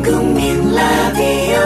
국민 라디오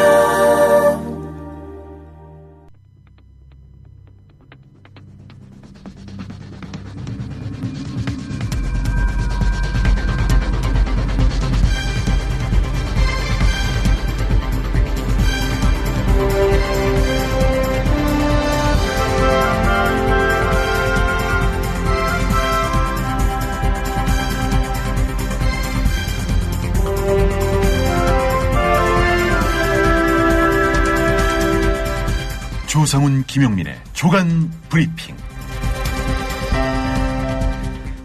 조상훈 김용민의 조간 브리핑.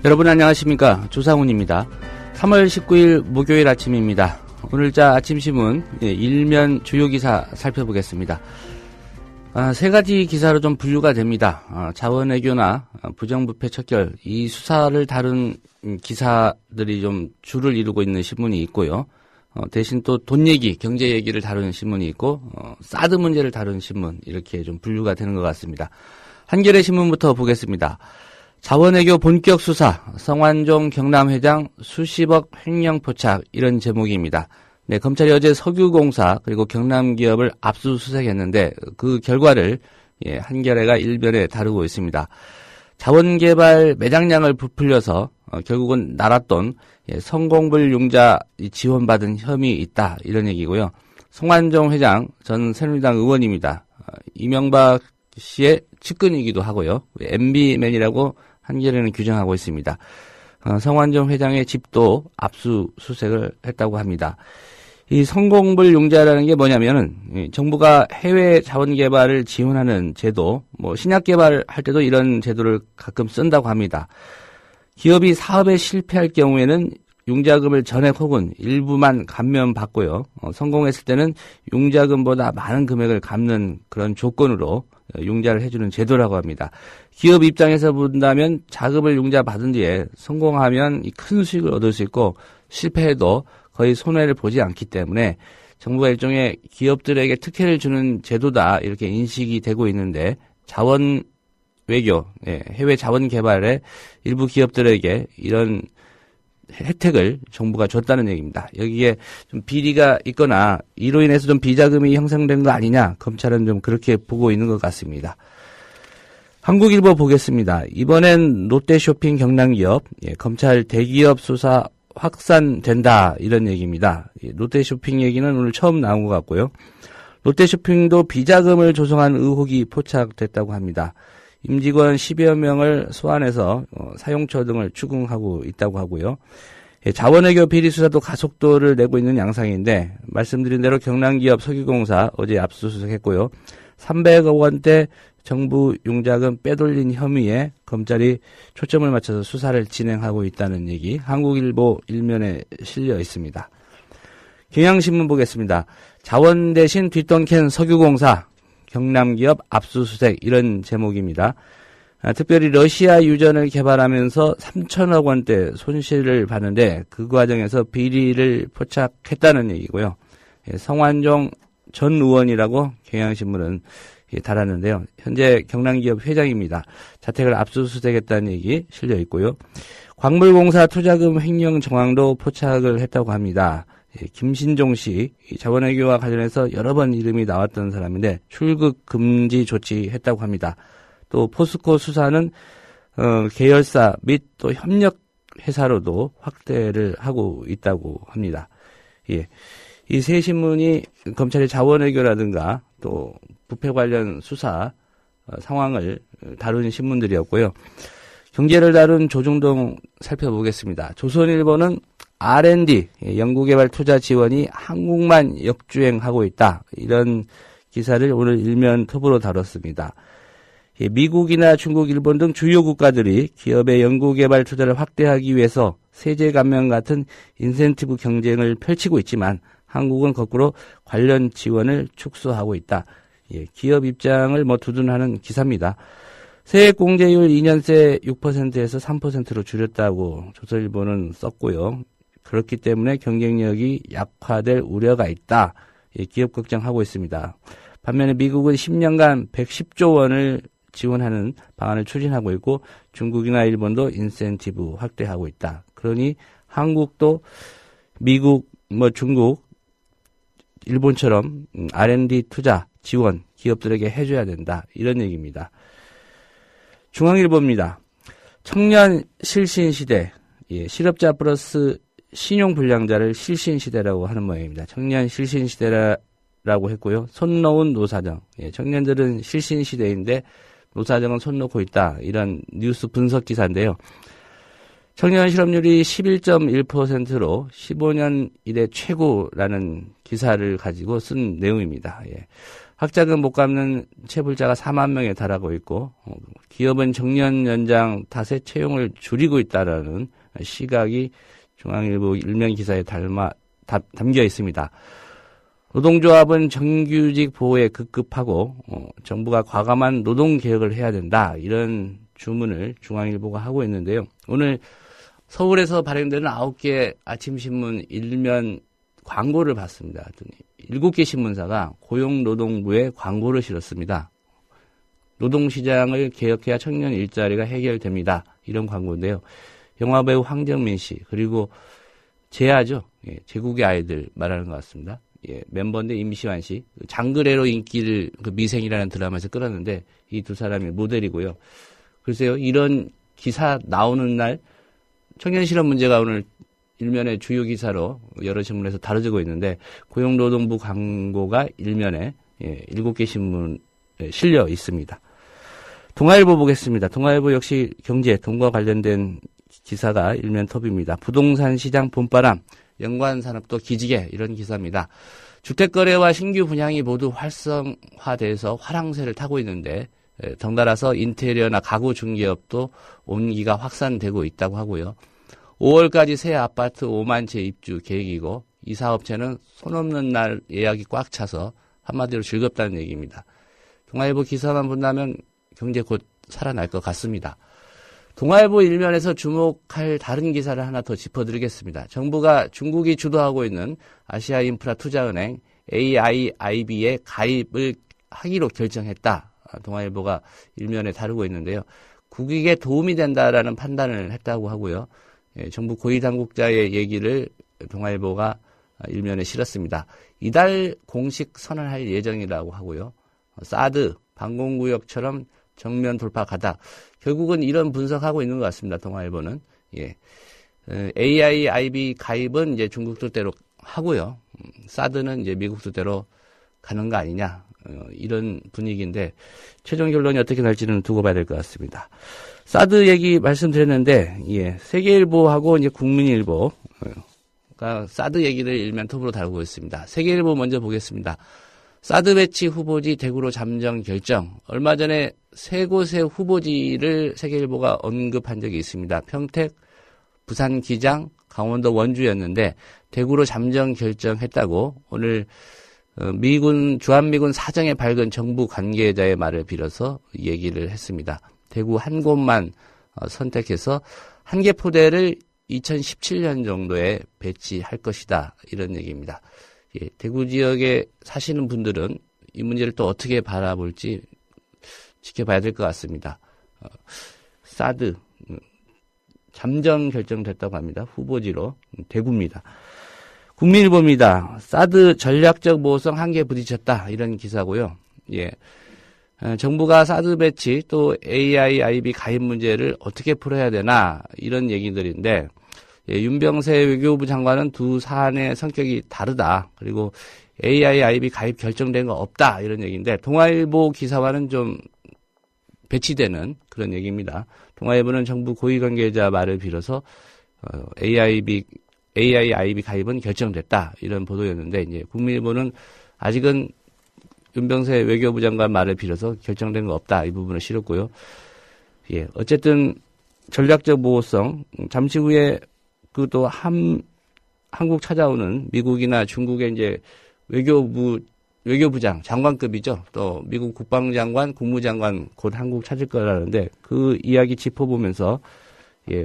여러분 안녕하십니까, 조상훈입니다. 3월 19일 목요일 아침입니다. 오늘자 아침신문 일면 주요 기사 살펴보겠습니다. 세 가지 기사로 좀 분류가 됩니다. 자원외교나 부정부패 척결, 이 수사를 다룬 기사들이 좀 주를 이루고 있는 신문이 있고요. 대신 또 돈 얘기, 경제 얘기를 다루는 신문이 있고, 사드 문제를 다루는 신문, 이렇게 좀 분류가 되는 것 같습니다. 한겨레 신문부터 보겠습니다. 자원외교 본격 수사, 성완종 경남회장 수십억 횡령 포착, 이런 제목입니다. 네, 검찰이 어제 석유공사 그리고 경남기업을 압수수색했는데 그 결과를 한겨레가 일면에 다루고 있습니다. 자원개발 매장량을 부풀려서 결국은 날았던 성공불 융자 지원받은 혐의 있다, 이런 얘기고요. 성완종 회장 전 새누리당 의원입니다. 이명박 씨의 측근이기도 하고요. MB맨이라고 한겨레는 규정하고 있습니다. 성완종 회장의 집도 압수수색을 했다고 합니다. 이 성공불 융자라는 게 뭐냐면은 정부가 해외 자원 개발을 지원하는 제도, 신약 개발할 때도 이런 제도를 가끔 쓴다고 합니다. 기업이 사업에 실패할 경우에는 융자금을 전액 혹은 일부만 감면받고요. 성공했을 때는 융자금보다 많은 금액을 갚는 그런 조건으로 융자를 해주는 제도라고 합니다. 기업 입장에서 본다면 자금을 융자받은 뒤에 성공하면 큰 수익을 얻을 수 있고 실패해도 거의 손해를 보지 않기 때문에 정부가 일종의 기업들에게 특혜를 주는 제도다, 이렇게 인식이 되고 있는데, 자원 외교, 해외 자원 개발에 일부 기업들에게 이런 혜택을 정부가 줬다는 얘기입니다. 여기에 좀 비리가 있거나 이로 인해서 좀 비자금이 형성된 거 아니냐, 검찰은 좀 그렇게 보고 있는 것 같습니다. 한국일보 보겠습니다. 이번엔 롯데쇼핑 경남기업, 검찰 대기업 수사 확산된다, 이런 얘기입니다. 롯데쇼핑 얘기는 오늘 처음 나온 것 같고요. 롯데쇼핑도 비자금을 조성한 의혹이 포착됐다고 합니다. 임직원 10여 명을 소환해서 사용처 등을 추궁하고 있다고 하고요. 자원외교 비리 수사도 가속도를 내고 있는 양상인데, 말씀드린 대로 경남기업 석유공사 어제 압수수색했고요. 300억 원대 정부 융자금 빼돌린 혐의에 검찰이 초점을 맞춰서 수사를 진행하고 있다는 얘기, 한국일보 일면에 실려 있습니다. 경향신문 보겠습니다. 자원 대신 뒷돈 캔 석유공사, 경남기업 압수수색, 이런 제목입니다. 특별히 러시아 유전을 개발하면서 3천억 원대 손실을 봤는데 그 과정에서 비리를 포착했다는 얘기고요. 성완종 전 의원이라고 경향신문은 달았는데요. 현재 경남기업 회장입니다. 자택을 압수수색했다는 얘기 실려 있고요. 광물공사 투자금 횡령 정황도 포착을 했다고 합니다. 김신종 씨, 자원외교와 관련해서 여러 번 이름이 나왔던 사람인데 출국 금지 조치했다고 합니다. 또 포스코 수사는 계열사 및 또 협력 회사로도 확대를 하고 있다고 합니다. 이 세 신문이 검찰의 자원외교라든가 또 부패 관련 수사 상황을 다루는 신문들이었고요. 경제를 다룬 조중동 살펴보겠습니다. 조선일보는 R&D, 연구개발 투자 지원이 한국만 역주행하고 있다, 이런 기사를 오늘 일면 톱으로 다뤘습니다. 미국이나 중국, 일본 등 주요 국가들이 기업의 연구개발 투자를 확대하기 위해서 세제 감면 같은 인센티브 경쟁을 펼치고 있지만 한국은 거꾸로 관련 지원을 축소하고 있다. 기업 입장을 두둔하는 기사입니다. 세액 공제율 2년새 6%에서 3%로 줄였다고 조선일보는 썼고요. 그렇기 때문에 경쟁력이 약화될 우려가 있다. 기업 걱정하고 있습니다. 반면에 미국은 10년간 110조 원을 지원하는 방안을 추진하고 있고 중국이나 일본도 인센티브 확대하고 있다. 그러니 한국도 미국, 중국 일본처럼 R&D 투자 지원 기업들에게 해줘야 된다. 이런 얘기입니다. 중앙일보입니다. 청년 실신시대, 실업자 플러스 신용불량자를 실신시대라고 하는 모양입니다. 청년 실신시대라고 했고요. 손 놓은 노사정, 청년들은 실신시대인데 노사정은 손 놓고 있다. 이런 뉴스 분석 기사인데요. 청년 실업률이 11.1%로 15년 이래 최고라는 기사를 가지고 쓴 내용입니다. 학자금 못 갚는 체불자가 4만 명에 달하고 있고 기업은 정년 연장 탓에 채용을 줄이고 있다라는 시각이 중앙일보 일면 기사에 담겨 있습니다. 노동조합은 정규직 보호에 급급하고 정부가 과감한 노동개혁을 해야 된다. 이런 주문을 중앙일보가 하고 있는데요. 오늘 서울에서 발행되는 9개 아침신문 일면 광고를 봤습니다. 7개 신문사가 고용노동부에 광고를 실었습니다. 노동시장을 개혁해야 청년 일자리가 해결됩니다. 이런 광고인데요. 영화배우 황정민 씨 그리고 제아죠. 제국의 아이들 말하는 것 같습니다. 멤버인데 임시완 씨. 장그래로 인기를 미생이라는 드라마에서 끌었는데 이 두 사람이 모델이고요. 글쎄요. 이런 기사 나오는 날 청년 실업 문제가 오늘 일면의 주요 기사로 여러 신문에서 다뤄지고 있는데 고용노동부 광고가 일면에 7개 신문에 실려 있습니다. 동아일보 보겠습니다. 동아일보 역시 경제, 돈과 관련된 기사가 일면 톱입니다. 부동산 시장 봄바람, 연관산업도 기지개 이런 기사입니다. 주택거래와 신규 분양이 모두 활성화돼서 화랑새를 타고 있는데 덩달아서 인테리어나 가구 중개업도 온기가 확산되고 있다고 하고요. 5월까지 새 아파트 5만 채 입주 계획이고 이 사업체는 손 없는 날 예약이 꽉 차서 한마디로 즐겁다는 얘기입니다. 동아일보 기사만 본다면 경제 곧 살아날 것 같습니다. 동아일보 일면에서 주목할 다른 기사를 하나 더 짚어드리겠습니다. 정부가 중국이 주도하고 있는 아시아인프라투자은행 AIIB에 가입을 하기로 결정했다. 동아일보가 일면에 다루고 있는데요. 국익에 도움이 된다라는 판단을 했다고 하고요. 정부 고위 당국자의 얘기를 동아일보가 일면에 실었습니다. 이달 공식 선언할 예정이라고 하고요. 사드, 방공구역처럼 정면 돌파 가다. 결국은 이런 분석하고 있는 것 같습니다. 동아일보는. AIIB 가입은 이제 중국 뜻대로 하고요. 사드는 이제 미국 뜻대로 가는 거 아니냐. 이런 분위기인데 최종 결론이 어떻게 날지는 두고 봐야 될 것 같습니다. 사드 얘기 말씀드렸는데 세계일보하고 이제 국민일보가 사드 얘기를 일면 톱으로 다루고 있습니다. 세계일보 먼저 보겠습니다. 사드 배치 후보지 대구로 잠정 결정. 얼마 전에 세 곳의 후보지를 세계일보가 언급한 적이 있습니다. 평택, 부산 기장, 강원도 원주였는데 대구로 잠정 결정했다고 오늘 주한미군 사정에 밝은 정부 관계자의 말을 빌어서 얘기를 했습니다. 대구 한 곳만 선택해서 한 개 포대를 2017년 정도에 배치할 것이다. 이런 얘기입니다. 대구 지역에 사시는 분들은 이 문제를 또 어떻게 바라볼지 지켜봐야 될 것 같습니다. 사드 잠정 결정됐다고 합니다. 후보지로 대구입니다. 국민일보입니다. 사드 전략적 모호성 한계에 부딪혔다. 이런 기사고요. 정부가 사드 배치 또 AIIB 가입 문제를 어떻게 풀어야 되나 이런 얘기들인데 윤병세 외교부 장관은 두 사안의 성격이 다르다. 그리고 AIIB 가입 결정된 거 없다. 이런 얘기인데 동아일보 기사와는 좀 배치되는 그런 얘기입니다. 동아일보는 정부 고위 관계자 말을 빌어서 AIIB 가입은 결정됐다. 이런 보도였는데 이제 국민일보는 아직은 윤병세 외교부 장관 말을 빌어서 결정된 거 없다. 이 부분을 실었고요. 어쨌든 전략적 모호성 잠시 후에 또 한국 찾아오는 미국이나 중국의 이제 외교부장 장관급이죠. 또 미국 국방장관, 국무장관 곧 한국 찾을 거라는데 그 이야기 짚어보면서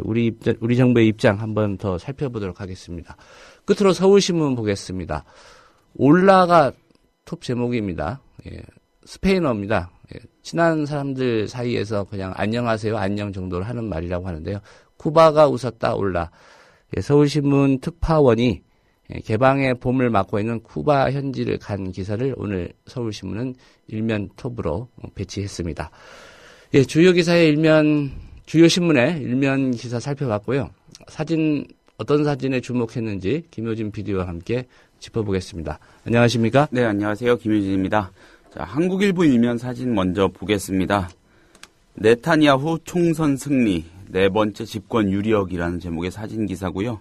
우리 정부의 입장 한번 더 살펴보도록 하겠습니다. 끝으로 서울신문 보겠습니다. 올라가 톱 제목입니다. 스페인어입니다. 친한 사람들 사이에서 그냥 안녕하세요, 안녕 정도로 하는 말이라고 하는데요. 쿠바가 웃었다 올라. 서울신문 특파원이 개방의 봄을 맞고 있는 쿠바 현지를 간 기사를 오늘 서울신문은 일면 톱으로 배치했습니다. 예, 주요 기사의 주요 신문의 일면 기사 살펴봤고요. 어떤 사진에 주목했는지 김효진 PD와 함께 짚어보겠습니다. 안녕하십니까? 네, 안녕하세요. 김효진입니다. 자, 한국일보 일면 사진 먼저 보겠습니다. 네타냐후 총선 승리, 네 번째 집권 유력이라는 제목의 사진 기사고요.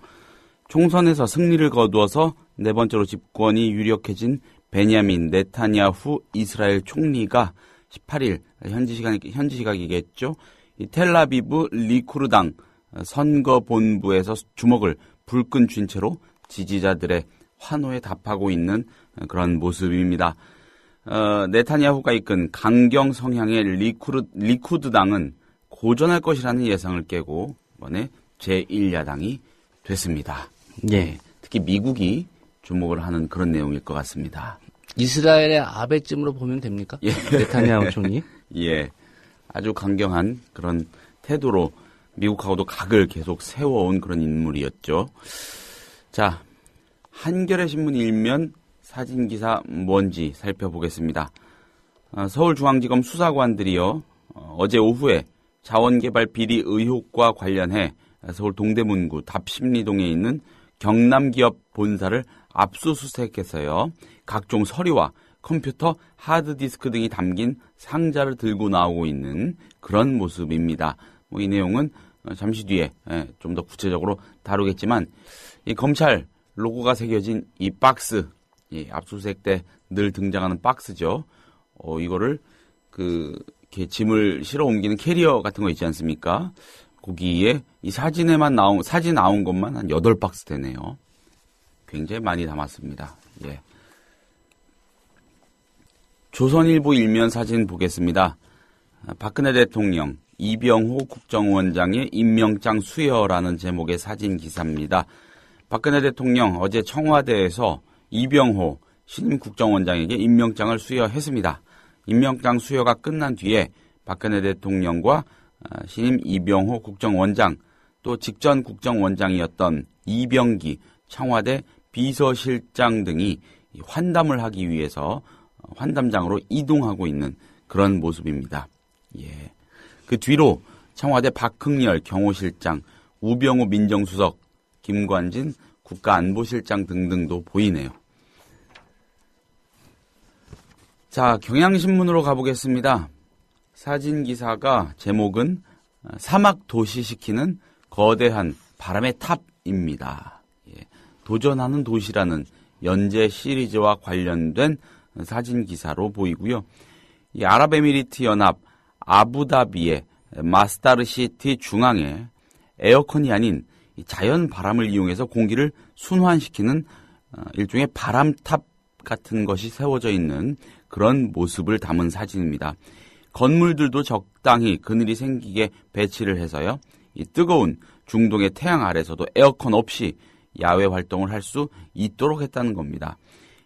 총선에서 승리를 거두어서 네 번째로 집권이 유력해진 베냐민 네타냐후 이스라엘 총리가 18일 현지 시각이겠죠. 이 텔아비브 리쿠르당 선거본부에서 주먹을 불끈 쥔 채로 지지자들의 환호에 답하고 있는 그런 모습입니다. 네타냐후가 이끈 강경 성향의 리쿠드당은 고전할 것이라는 예상을 깨고 이번에 제1야당이 됐습니다. 네. 특히 미국이 주목을 하는 그런 내용일 것 같습니다. 이스라엘의 아베쯤으로 보면 됩니까? 예. 네타냐후 총리? 예. 아주 강경한 그런 태도로 미국하고도 각을 계속 세워온 그런 인물이었죠. 자, 한겨레 신문 일면 사진 기사 뭔지 살펴보겠습니다. 서울중앙지검 수사관들이요, 어제 오후에 자원개발 비리 의혹과 관련해 서울 동대문구 답심리동에 있는 경남기업 본사를 압수수색해서요, 각종 서류와 컴퓨터, 하드디스크 등이 담긴 상자를 들고 나오고 있는 그런 모습입니다. 이 내용은 잠시 뒤에 좀 더 구체적으로 다루겠지만, 이 검찰 로고가 새겨진 이 박스, 압수수색 때 늘 등장하는 박스죠. 이거를 이렇게 짐을 실어 옮기는 캐리어 같은 거 있지 않습니까? 거기에 이 사진 나온 것만 한 8박스 되네요. 굉장히 많이 담았습니다. 예. 조선일보 일면 사진 보겠습니다. 박근혜 대통령, 이병호 국정원장의 임명장 수여라는 제목의 사진 기사입니다. 박근혜 대통령 어제 청와대에서 이병호 신임 국정원장에게 임명장을 수여했습니다. 임명장 수여가 끝난 뒤에 박근혜 대통령과 신임 이병호 국정원장, 또 직전 국정원장이었던 이병기 청와대 비서실장 등이 환담을 하기 위해서 환담장으로 이동하고 있는 그런 모습입니다. 예. 그 뒤로 청와대 박흥렬 경호실장, 우병우 민정수석, 김관진 국가안보실장 등등도 보이네요. 자, 경향신문으로 가보겠습니다. 사진 기사가 제목은 사막 도시시키는 거대한 바람의 탑입니다. 예, 도전하는 도시라는 연재 시리즈와 관련된 사진 기사로 보이고요. 이 아랍에미리트 연합 아부다비의 마스다르시티 중앙에 에어컨이 아닌 자연 바람을 이용해서 공기를 순환시키는 일종의 바람탑 같은 것이 세워져 있는 그런 모습을 담은 사진입니다. 건물들도 적당히 그늘이 생기게 배치를 해서요, 이 뜨거운 중동의 태양 아래서도 에어컨 없이 야외 활동을 할 수 있도록 했다는 겁니다.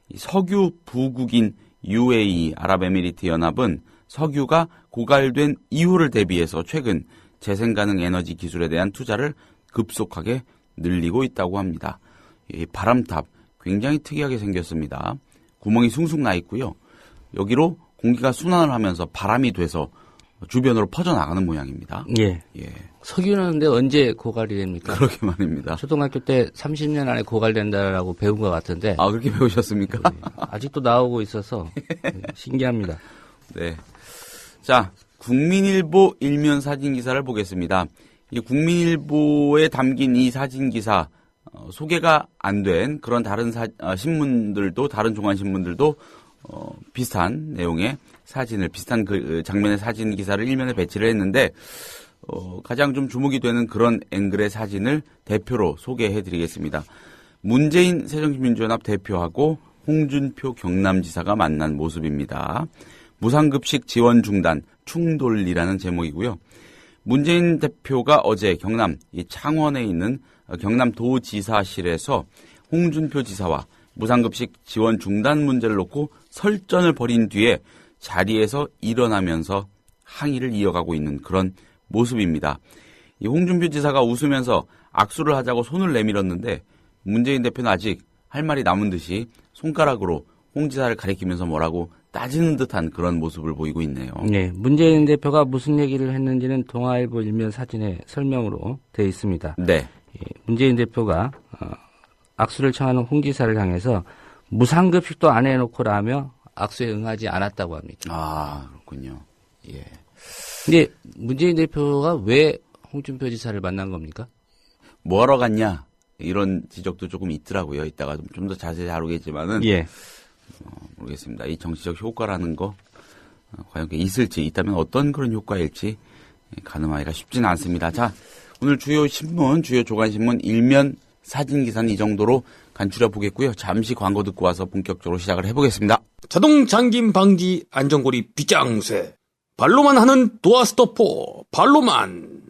이 석유 부국인 UAE 아랍에미리트 연합은 석유가 고갈된 이후를 대비해서 최근 재생가능 에너지 기술에 대한 투자를 급속하게 늘리고 있다고 합니다. 이 바람탑 굉장히 특이하게 생겼습니다. 구멍이 숭숭 나 있고요. 여기로 공기가 순환을 하면서 바람이 돼서 주변으로 퍼져나가는 모양입니다. 예. 예. 석유는 근데 언제 고갈이 됩니까? 그렇게 말입니다. 초등학교 때 30년 안에 고갈된다라고 배운 것 같은데. 아, 그렇게 배우셨습니까? 네. 아직도 나오고 있어서 신기합니다. 네. 자, 국민일보 일면 사진 기사를 보겠습니다. 이 국민일보에 담긴 이 사진 기사, 소개가 안 된 그런 다른 신문들도, 다른 종합신문들도 비슷한 내용의 사진을, 비슷한 그 장면의 사진 기사를 일면에 배치를 했는데, 가장 좀 주목이 되는 그런 앵글의 사진을 대표로 소개해 드리겠습니다. 문재인 새정치민주연합 대표하고 홍준표 경남지사가 만난 모습입니다. 무상급식 지원 중단 충돌이라는 제목이고요. 문재인 대표가 어제 경남 창원에 있는 경남도지사실에서 홍준표 지사와 무상급식 지원 중단 문제를 놓고 설전을 벌인 뒤에 자리에서 일어나면서 항의를 이어가고 있는 그런 모습입니다. 이 홍준표 지사가 웃으면서 악수를 하자고 손을 내밀었는데 문재인 대표는 아직 할 말이 남은 듯이 손가락으로 홍 지사를 가리키면서 뭐라고 따지는 듯한 그런 모습을 보이고 있네요. 네, 문재인 대표가 무슨 얘기를 했는지는 동아일보 일면 사진에 설명으로 되어 있습니다. 네. 예, 문재인 대표가 악수를 청하는 홍 지사를 향해서 무상급식도 안 해놓고라며 악수에 응하지 않았다고 합니다. 아, 그렇군요. 예. 근데 문재인 대표가 왜 홍준표 지사를 만난 겁니까? 뭐하러 갔냐? 이런 지적도 조금 있더라고요. 이따가 좀 더 자세히 다루겠지만은. 예. 모르겠습니다. 이 정치적 효과라는 거, 과연 있을지, 있다면 어떤 그런 효과일지 가늠하기가 쉽지는 않습니다. 자, 오늘 주요 신문, 주요 조간신문 일면 사진 기사는 이 정도로 간추려 보겠고요. 잠시 광고 듣고 와서 본격적으로 시작을 해보겠습니다. 자동 잠김 방지 안전고리 빗장쇠. 발로만 하는 도어 스토퍼. 발로만.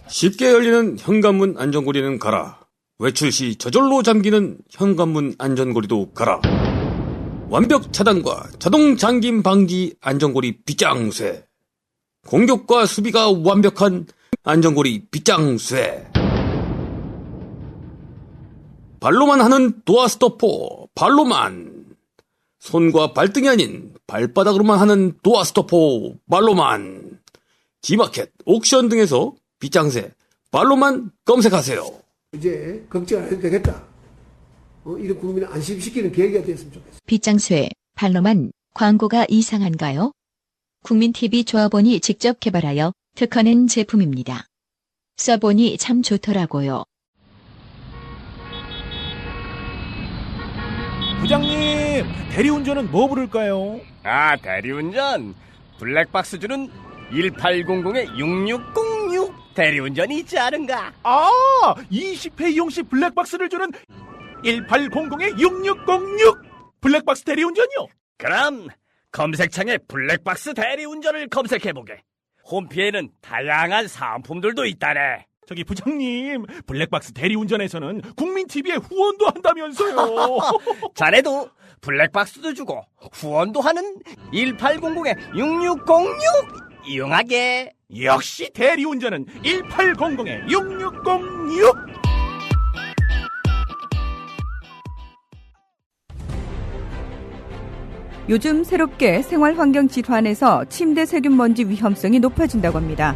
쉽게 열리는 현관문 안전고리는 가라. 외출 시 저절로 잠기는 현관문 안전고리도 가라. 완벽 차단과 자동 잠김 방지 안전고리 빗장쇠. 공격과 수비가 완벽한 안전고리 빗장쇠. 발로만 하는 도어 스토퍼. 발로만. 손과 발등이 아닌 발바닥으로만 하는 도어 스토퍼. 발로만. G마켓, 옥션 등에서 빗장쇠 발로만 검색하세요. 이제 걱정 안 해도 되겠다. 이런 국민을 안심시키는 계기가 됐으면 좋겠어요. 빗장쇠, 발로만 광고가 이상한가요? 국민TV 조합원이 직접 개발하여 특허낸 제품입니다. 써보니 참 좋더라고요. 부장님, 대리운전은 뭐 부를까요? 아, 대리운전. 블랙박스 주는 1800-6606 대리운전이 있지 않은가? 아, 20회 이용시 블랙박스를 주는 1800-6606 블랙박스 대리운전이요? 그럼 검색창에 블랙박스 대리운전을 검색해보게. 홈피에는 다양한 상품들도 있다네. 저기 부장님, 블랙박스 대리운전에서는 국민TV에 후원도 한다면서요. 자네도 블랙박스도 주고 후원도 하는 1800-6606 이용하게. 역시 대리운전은 1800-6606. 요즘 새롭게 생활환경 질환에서 침대 세균 먼지 위험성이 높아진다고 합니다.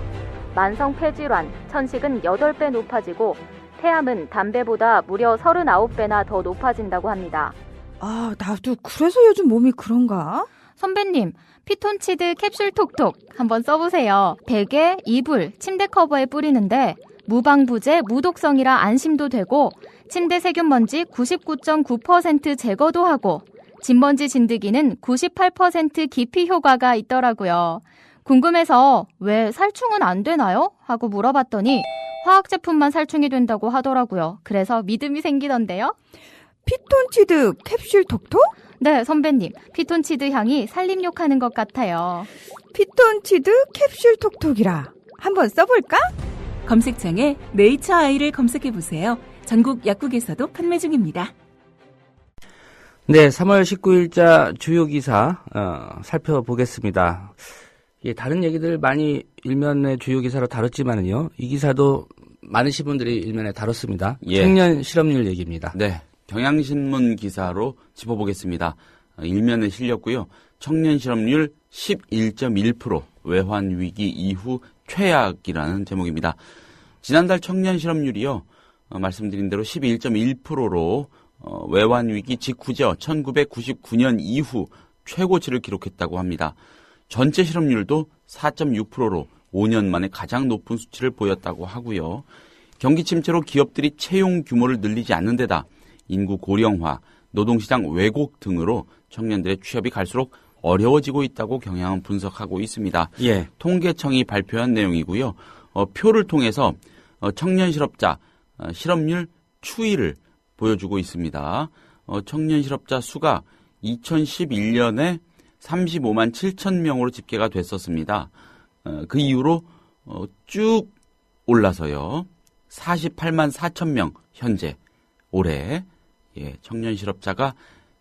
만성 폐질환, 천식은 8배 높아지고 폐암은 담배보다 무려 39배나 더 높아진다고 합니다. 아, 나도 그래서 요즘 몸이 그런가? 선배님, 피톤치드 캡슐 톡톡 한번 써보세요. 베개, 이불, 침대 커버에 뿌리는데 무방부제, 무독성이라 안심도 되고 침대 세균 먼지 99.9% 제거도 하고 진먼지 진드기는 98% 기피 효과가 있더라고요. 궁금해서 왜 살충은 안 되나요? 하고 물어봤더니 화학 제품만 살충이 된다고 하더라고요. 그래서 믿음이 생기던데요. 피톤치드 캡슐 톡톡? 네, 선배님. 피톤치드 향이 살림욕하는 것 같아요. 피톤치드 캡슐 톡톡이라. 한번 써볼까? 검색창에 네이처 아이를 검색해보세요. 전국 약국에서도 판매 중입니다. 네, 3월 19일자 주요 기사 살펴보겠습니다. 예, 다른 얘기들 많이 일면의 주요 기사로 다뤘지만은요, 이 기사도 많으신 분들이 일면에 다뤘습니다. 예. 청년 실업률 얘기입니다. 네, 경향신문 기사로 짚어보겠습니다. 일면에 실렸고요. 청년 실업률 11.1%, 외환 위기 이후 최악이라는 제목입니다. 지난달 청년 실업률이요, 말씀드린 대로 11.1%로 외환 위기 직후죠. 1999년 이후 최고치를 기록했다고 합니다. 전체 실업률도 4.6%로 5년 만에 가장 높은 수치를 보였다고 하고요. 경기 침체로 기업들이 채용 규모를 늘리지 않는 데다 인구 고령화, 노동시장 왜곡 등으로 청년들의 취업이 갈수록 어려워지고 있다고 경향은 분석하고 있습니다. 예. 통계청이 발표한 내용이고요. 표를 통해서 청년 실업자 실업률 추이를 보여주고 있습니다. 청년 실업자 수가 2011년에 35만 7천 명으로 집계가 됐었습니다. 그 이후로 쭉 올라서요. 48만 4천 명 현재 올해 청년 실업자가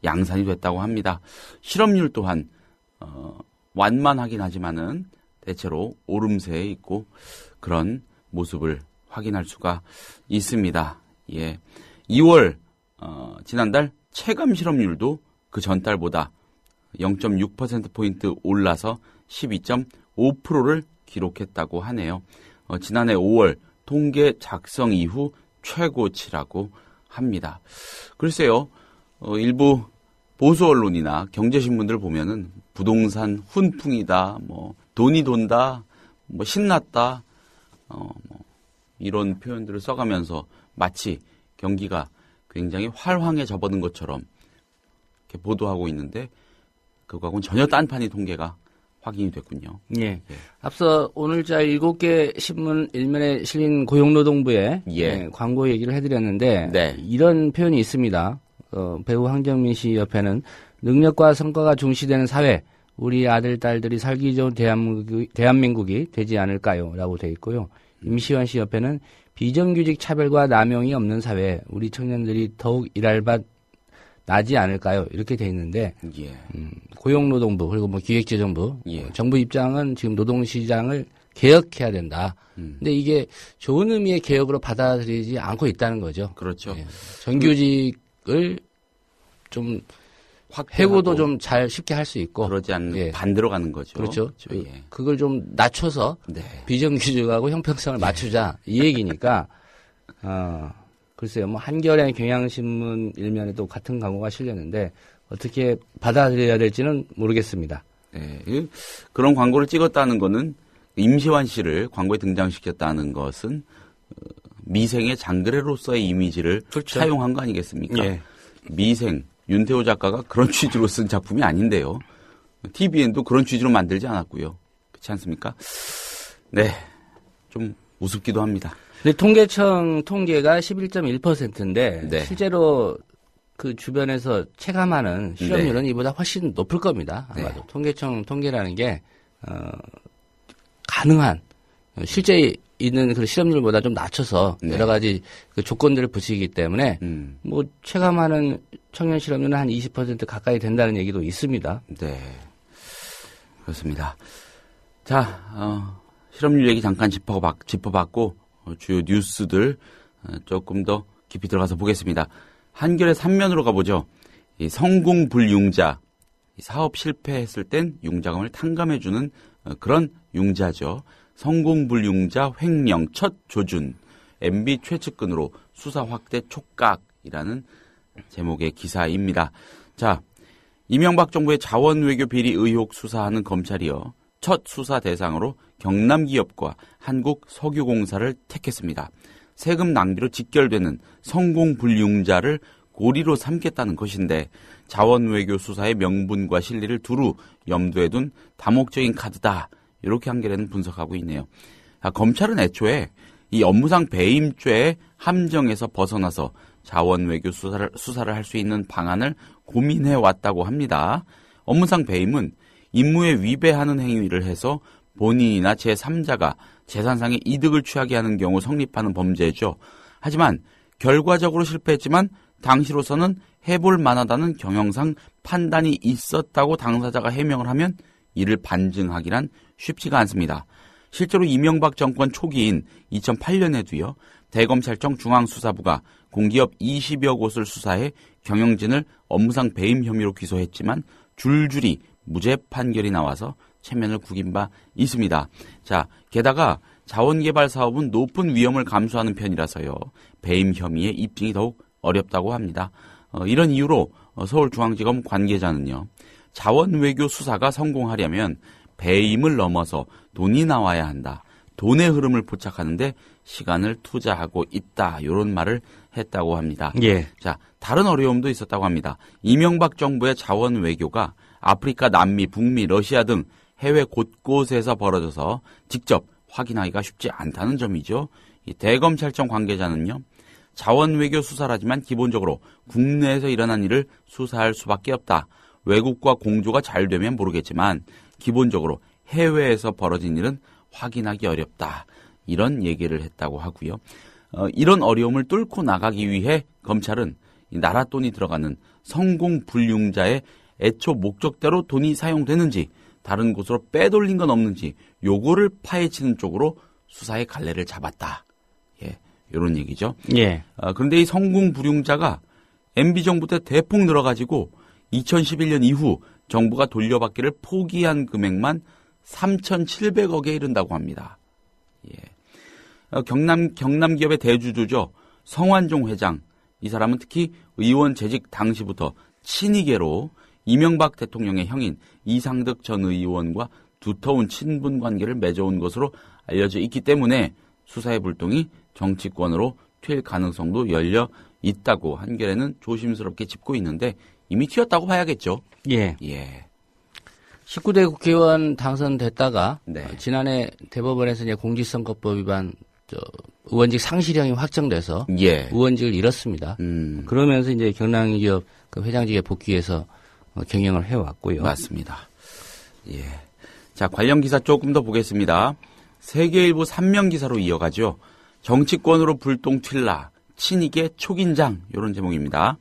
양산이 됐다고 합니다. 실업률 또한 완만하긴 하지만은 대체로 오름세에 있고 그런 모습을 확인할 수가 있습니다. 예. 2월 지난달 체감 실업률도 그 전달보다 0.6%포인트 올라서 12.5%를 기록했다고 하네요. 지난해 5월 통계 작성 이후 최고치라고 합니다. 글쎄요, 일부 보수 언론이나 경제신문들 보면은 부동산 훈풍이다, 뭐 돈이 돈다, 뭐 신났다, 이런 표현들을 써가면서 마치 경기가 굉장히 활황에 접어든 것처럼 이렇게 보도하고 있는데 그거하고는 전혀 딴판이 통계가 확인이 됐군요. 예. 앞서 오늘자 7개 신문 일면에 실린 고용노동부의 광고 얘기를 해드렸는데 이런 표현이 있습니다. 배우 황정민 씨 옆에는 능력과 성과가 중시되는 사회, 우리 아들, 딸들이 살기 좋은 대한민국이 되지 않을까요? 라고 돼 있고요. 임시완 씨 옆에는 비정규직 차별과 남용이 없는 사회, 우리 청년들이 더욱 일할 바 나지 않을까요? 이렇게 돼 있는데 고용노동부 그리고 뭐 기획재정부 정부 입장은 지금 노동시장을 개혁해야 된다. 근데 이게 좋은 의미의 개혁으로 받아들이지 않고 있다는 거죠. 그렇죠. 정규직을 좀 해고도 좀 잘 쉽게 할 수 있고 그러지 않는 반대로 가는 거죠. 그렇죠. 그걸 좀 낮춰서 비정규직하고 형평성을 맞추자 이 얘기니까 글쎄요, 뭐 한겨레 경향신문 일면에도 같은 광고가 실렸는데 어떻게 받아들여야 될지는 모르겠습니다. 네, 그런 광고를 찍었다는 거는 임시완 씨를 광고에 등장시켰다는 것은 미생의 장그래로서의 이미지를 차용한 거 아니겠습니까? 예. 미생 윤태호 작가가 그런 취지로 쓴 작품이 아닌데요. TVN도 그런 취지로 만들지 않았고요. 그렇지 않습니까? 네, 좀 우습기도 합니다. 근데 통계청 통계가 11.1%인데 실제로 그 주변에서 체감하는 실업률은 이보다 훨씬 높을 겁니다. 아마도 통계청 통계라는 게 가능한 실제 있는 그 실업률보다 좀 낮춰서 여러 가지 그 조건들을 붙이기 때문에 뭐 체감하는 청년 실업률은 한 20% 가까이 된다는 얘기도 있습니다. 네, 그렇습니다. 자, 실업률 얘기 잠깐 짚어봤고 주요 뉴스들 조금 더 깊이 들어가서 보겠습니다. 한겨레 3면으로 가보죠. 이 성공불융자, 사업 실패했을 땐 융자금을 탕감해주는 그런 융자죠. 성공불융자 횡령 첫 조준, MB 최측근으로 수사 확대 촉각이라는 제목의 기사입니다. 자, 이명박 정부의 자원외교 비리 의혹 수사하는 검찰이요. 첫 수사 대상으로 경남기업과 한국석유공사를 택했습니다. 세금 낭비로 직결되는 성공불융자를 고리로 삼겠다는 것인데 자원외교 수사의 명분과 실리를 두루 염두에 둔 다목적인 카드다. 이렇게 한겨레는 분석하고 있네요. 검찰은 애초에 이 업무상 배임죄의 함정에서 벗어나서 자원외교 수사를 할 수 있는 방안을 고민해 왔다고 합니다. 업무상 배임은 임무에 위배하는 행위를 해서 본인이나 제3자가 재산상의 이득을 취하게 하는 경우 성립하는 범죄죠. 하지만 결과적으로 실패했지만 당시로서는 해볼 만하다는 경영상 판단이 있었다고 당사자가 해명을 하면 이를 반증하기란 쉽지가 않습니다. 실제로 이명박 정권 초기인 2008년에도요. 대검찰청 중앙수사부가 공기업 20여 곳을 수사해 경영진을 업무상 배임 혐의로 기소했지만 줄줄이 무죄 판결이 나와서 체면을 구긴 바 있습니다. 자, 게다가 자원개발 사업은 높은 위험을 감수하는 편이라서요. 배임 혐의의 입증이 더욱 어렵다고 합니다. 이런 이유로 서울중앙지검 관계자는요. 자원외교 수사가 성공하려면 배임을 넘어서 돈이 나와야 한다. 돈의 흐름을 포착하는데 시간을 투자하고 있다. 이런 말을 했다고 합니다. 자, 다른 어려움도 있었다고 합니다. 이명박 정부의 자원외교가 아프리카, 남미, 북미, 러시아 등 해외 곳곳에서 벌어져서 직접 확인하기가 쉽지 않다는 점이죠. 이 대검찰청 관계자는요. 자원외교 수사라지만 기본적으로 국내에서 일어난 일을 수사할 수밖에 없다. 외국과 공조가 잘 되면 모르겠지만 기본적으로 해외에서 벌어진 일은 확인하기 어렵다. 이런 얘기를 했다고 하고요. 이런 어려움을 뚫고 나가기 위해 검찰은 나라 돈이 들어가는 성공불융자의 애초 목적대로 돈이 사용되는지 다른 곳으로 빼돌린 건 없는지 요거를 파헤치는 쪽으로 수사의 갈래를 잡았다. 예, 이런 얘기죠. 그런데 이 성공불융자가 MB정부 때 대폭 늘어가지고 2011년 이후 정부가 돌려받기를 포기한 금액만 3,700억에 이른다고 합니다. 예. 경남 기업의 대주주죠. 성완종 회장. 이 사람은 특히 의원 재직 당시부터 친이계로 이명박 대통령의 형인 이상득 전 의원과 두터운 친분 관계를 맺어온 것으로 알려져 있기 때문에 수사의 불똥이 정치권으로 튈 가능성도 열려 있다고 한겨레는 조심스럽게 짚고 있는데 이미 튀었다고 봐야겠죠. 예. 예. 19대 국회의원 당선됐다가 네. 지난해 대법원에서 이제 공직선거법 위반 의원직 상실형이 확정돼서 예. 의원직을 잃었습니다. 그러면서 이제 경남기업 그 회장직에 복귀해서 경영을 해왔고요. 맞습니다. 예. 자, 관련 기사 조금 더 보겠습니다. 세계일보 3면 기사로 이어가죠. 정치권으로 불똥 튈라 친이계 초긴장 이런 제목입니다.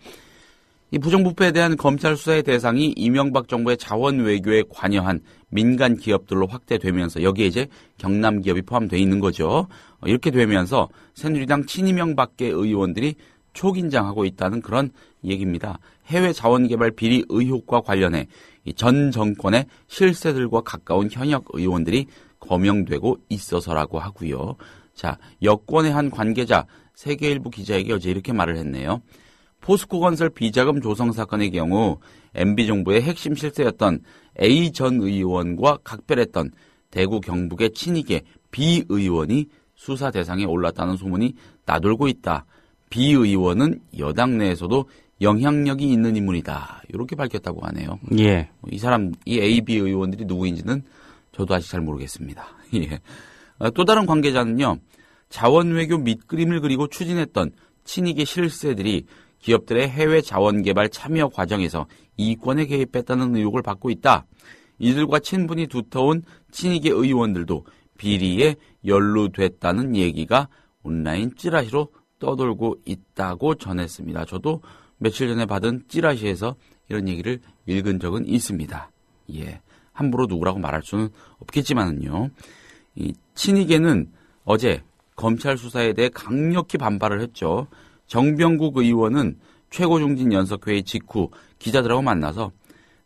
이 부정부패에 대한 검찰 수사의 대상이 이명박 정부의 자원 외교에 관여한 민간 기업들로 확대되면서 여기에 이제 경남 기업이 포함되어 있는 거죠. 이렇게 되면서 새누리당 친이명 밖의 의원들이 초긴장하고 있다는 그런 얘기입니다. 해외 자원개발 비리 의혹과 관련해 전 정권의 실세들과 가까운 현역 의원들이 거명되고 있어서라고 하고요. 자, 여권의 한 관계자 세계일보 기자에게 어제 이렇게 말을 했네요. 포스코건설 비자금 조성 사건의 경우 MB정부의 핵심 실세였던 A 전 의원과 각별했던 대구 경북의 친이계 B 의원이 수사 대상에 올랐다는 소문이 나돌고 있다. B 의원은 여당 내에서도 영향력이 있는 인물이다. 이렇게 밝혔다고 하네요. 예. 이 A, B 의원들이 누구인지는 저도 아직 잘 모르겠습니다. 예. 또 다른 관계자는요. 자원외교 밑그림을 그리고 추진했던 친이계 실세들이 기업들의 해외 자원개발 참여 과정에서 이권에 개입했다는 의혹을 받고 있다. 이들과 친분이 두터운 친이계 의원들도 비리에 연루됐다는 얘기가 온라인 찌라시로 떠돌고 있다고 전했습니다. 저도 며칠 전에 받은 찌라시에서 이런 얘기를 읽은 적은 있습니다. 예, 함부로 누구라고 말할 수는 없겠지만은요. 이 친이계는 어제 검찰 수사에 대해 강력히 반발을 했죠. 정병국 의원은 최고중진연석회의 직후 기자들하고 만나서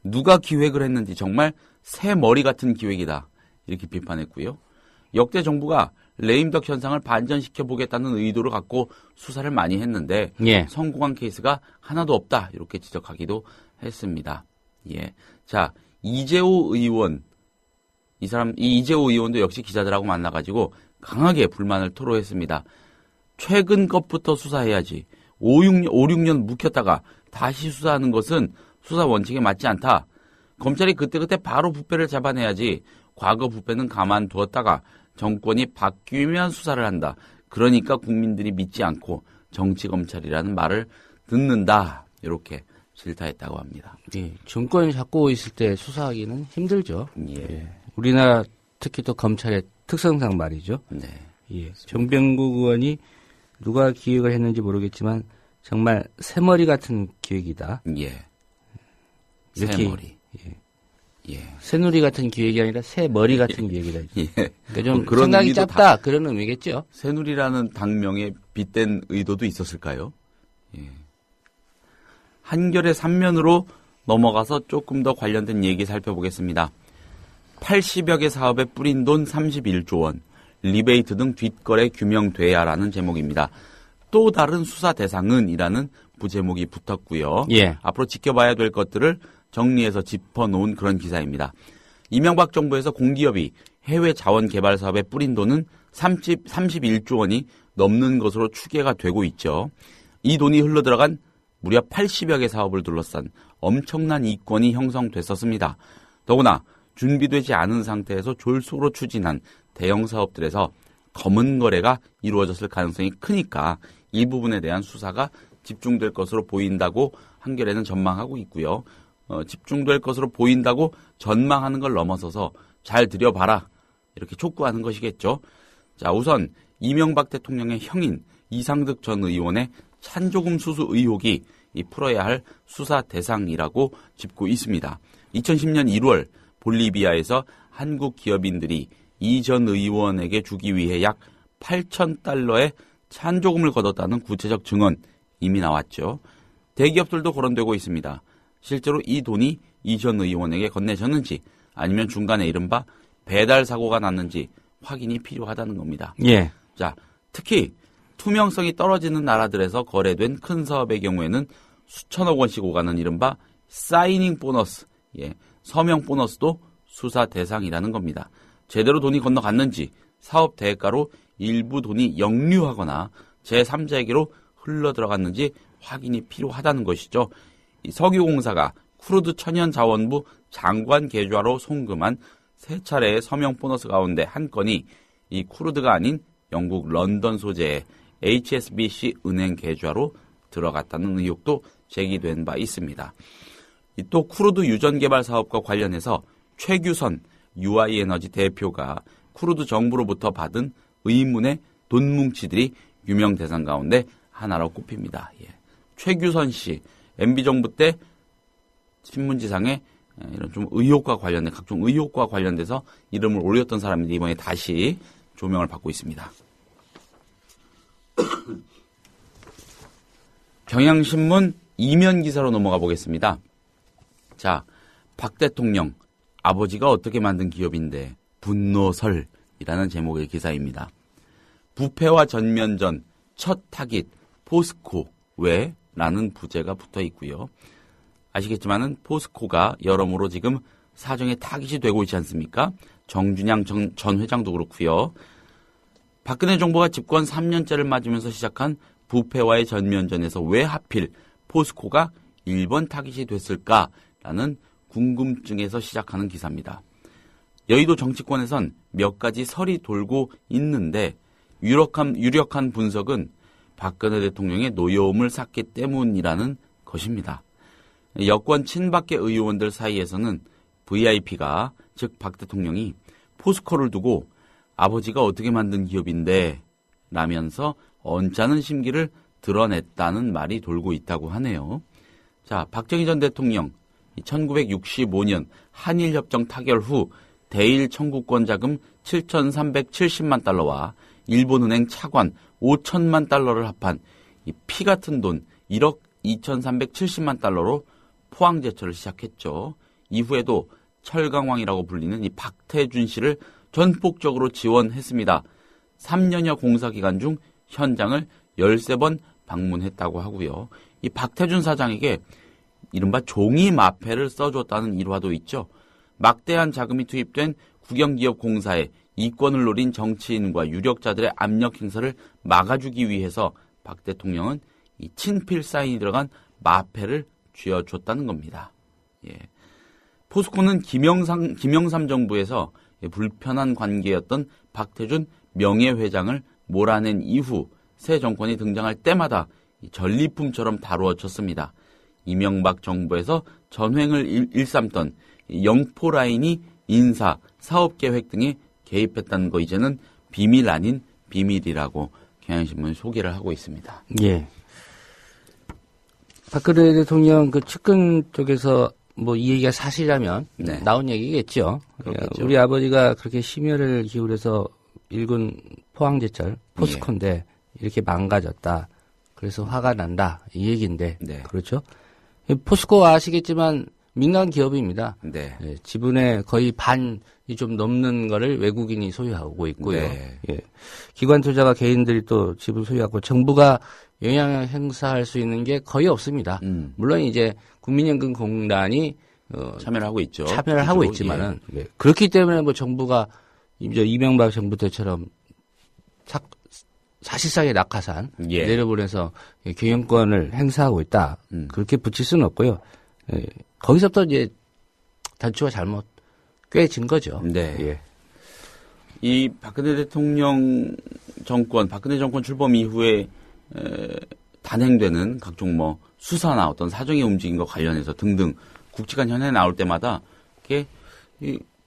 누가 기획을 했는지 정말 새 머리 같은 기획이다. 이렇게 비판했고요. 역대 정부가 레임덕 현상을 반전시켜 보겠다는 의도를 갖고 수사를 많이 했는데 예. 성공한 케이스가 하나도 없다. 이렇게 지적하기도 했습니다. 예. 자, 이재호 의원. 이 이재호 의원도 역시 기자들하고 만나가지고 강하게 불만을 토로했습니다. 최근 것부터 수사해야지. 5, 6년 묵혔다가 다시 수사하는 것은 수사 원칙에 맞지 않다. 검찰이 그때그때 바로 부패를 잡아내야지. 과거 부패는 가만두었다가 정권이 바뀌면 수사를 한다. 그러니까 국민들이 믿지 않고 정치검찰이라는 말을 듣는다. 이렇게 질타했다고 합니다. 예. 정권이 잡고 있을 때 수사하기는 힘들죠. 예. 예. 우리나라 특히 또 검찰의 특성상 말이죠. 네. 예. 정병국 의원이 누가 기획을 했는지 모르겠지만 정말 새머리 같은 기획이다. 예. 이렇게, 새머리. 예. 예. 새누리 같은 기획이 아니라 새머리 같은 기획이다. 예. 그러니까 좀 그런 생각이 짧다. 그런 의미겠죠. 새누리라는 당명에 빗댄 의도도 있었을까요? 예. 한겨레 3면으로 넘어가서 조금 더 관련된 얘기 살펴보겠습니다. 80여 개 사업에 뿌린 돈 31조 원, 리베이트 등 뒷거래 규명돼야라는 제목입니다. 또 다른 수사 대상은 이라는 부제목이 붙었고요. 예. 앞으로 지켜봐야 될 것들을 정리해서 짚어놓은 그런 기사입니다. 이명박 정부에서 공기업이 해외 자원 개발 사업에 뿌린 돈은 31조 원이 넘는 것으로 추계가 되고 있죠. 이 돈이 흘러들어간 무려 80여 개 사업을 둘러싼 엄청난 이권이 형성됐었습니다. 더구나 준비되지 않은 상태에서 졸속으로 추진한 대형 사업들에서 검은 거래가 이루어졌을 가능성이 크니까 이 부분에 대한 수사가 집중될 것으로 보인다고 한겨레는 전망하고 있고요. 집중될 것으로 보인다고 전망하는 걸 넘어서서 잘 들여봐라. 이렇게 촉구하는 것이겠죠. 자, 우선 이명박 대통령의 형인 이상득 전 의원의 찬조금 수수 의혹이 풀어야 할 수사 대상이라고 짚고 있습니다. 2010년 1월 볼리비아에서 한국 기업인들이 이 전 의원에게 주기 위해 약 8,000달러의 찬조금을 거뒀다는 구체적 증언 이미 나왔죠. 대기업들도 거론되고 있습니다. 실제로 이 돈이 이 전 의원에게 건네졌는지 아니면 중간에 이른바 배달 사고가 났는지 확인이 필요하다는 겁니다. 예. 자, 특히 투명성이 떨어지는 나라들에서 거래된 큰 사업의 경우에는 수천억 원씩 오가는 이른바 사이닝 보너스, 서명 보너스도 수사 대상이라는 겁니다. 제대로 돈이 건너갔는지 사업 대가로 일부 돈이 역류하거나 제3자에게로 흘러들어갔는지 확인이 필요하다는 것이죠. 이 석유공사가 쿠르드 천연자원부 장관 계좌로 송금한 3차례의 서명 보너스 가운데 한 건이 이 쿠르드가 아닌 영국 런던 소재의 HSBC 은행 계좌로 들어갔다는 의혹도 제기된 바 있습니다. 또 쿠르드 유전 개발 사업과 관련해서 최규선 UI에너지 대표가 쿠르드 정부로부터 받은 의문의 돈 뭉치들이 유명 대상 가운데 하나로 꼽힙니다. 최규선 씨, MB정부 때 신문지상에 이런 좀 의혹과 관련된 각종 의혹과 관련돼서 이름을 올렸던 사람인데 이번에 다시 조명을 받고 있습니다. 경향신문 이면 기사로 넘어가 보겠습니다. 자, 박 대통령 아버지가 어떻게 만든 기업인데 분노설이라는 제목의 기사입니다. 부패와 전면전 첫 타깃 포스코 왜? 라는 부제가 붙어 있고요. 아시겠지만은 포스코가 여러모로 지금 사정에 타깃이 되고 있지 않습니까? 정준양 전 회장도 그렇고요. 박근혜 정부가 집권 3년째를 맞으면서 시작한 부패와의 전면전에서 왜 하필 포스코가 1번 타깃이 됐을까라는 궁금증에서 시작하는 기사입니다. 여의도 정치권에선 몇 가지 설이 돌고 있는데 유력한 분석은 박근혜 대통령의 노여움을 샀기 때문이라는 것입니다. 여권 친박계 의원들 사이에서는 VIP가 즉 박 대통령이 포스코를 두고 아버지가 어떻게 만든 기업인데 라면서 언짢은 심기를 드러냈다는 말이 돌고 있다고 하네요. 자, 박정희 전 대통령 1965년 한일협정 타결 후 대일 청구권 자금 7,370만 달러와 일본은행 차관 5천만 달러를 합한 이 피 같은 돈 1억 2,370만 달러로 포항제철을 시작했죠. 이후에도 철강왕이라고 불리는 이 박태준 씨를 전폭적으로 지원했습니다. 3년여 공사 기간 중 현장을 13번 방문했다고 하고요. 이 박태준 사장에게 이른바 종이 마패를 써줬다는 일화도 있죠. 막대한 자금이 투입된 국영기업 공사에 이권을 노린 정치인과 유력자들의 압력 행사를 막아주기 위해서 박 대통령은 이 친필 사인이 들어간 마패를 쥐어줬다는 겁니다. 포스코는 김영삼 정부에서 불편한 관계였던 박태준 명예회장을 몰아낸 이후 새 정권이 등장할 때마다 전리품처럼 다루어졌습니다. 이명박 정부에서 전횡을 일삼던 영포라인이 인사, 사업계획 등에 개입했다는 거 이제는 비밀 아닌 비밀이라고 경향신문이 소개를 하고 있습니다. 예. 박근혜 대통령 그 측근 쪽에서 뭐 이 얘기가 사실이라면 나온 얘기겠죠. 그렇겠죠. 우리 아버지가 그렇게 심혈을 기울여서 일군 포항제철 포스코인데 이렇게 망가졌다. 그래서 화가 난다. 이 얘기인데 그렇죠. 포스코 아시겠지만 민간 기업입니다. 지분의 거의 반이 좀 넘는 거를 외국인이 소유하고 있고요. 기관 투자가 개인들이 또 지분 소유하고 정부가 영향을 행사할 수 있는 게 거의 없습니다. 물론 이제 국민연금공단이 참여를 하고 있죠. 참여를 하고 있지만은 그렇기 때문에 뭐 정부가 이제 이명박 정부 때처럼 사실상의 낙하산 내려보내서 경영권을 행사하고 있다. 그렇게 붙일 수는 없고요. 거기서부터 이제 단추가 잘못 꿰진 거죠. 이 박근혜 대통령 정권, 박근혜 정권 출범 이후에 단행되는 각종 뭐 수사나 어떤 사정의 움직임과 관련해서 등등 국직한 현안에 나올 때마다 이게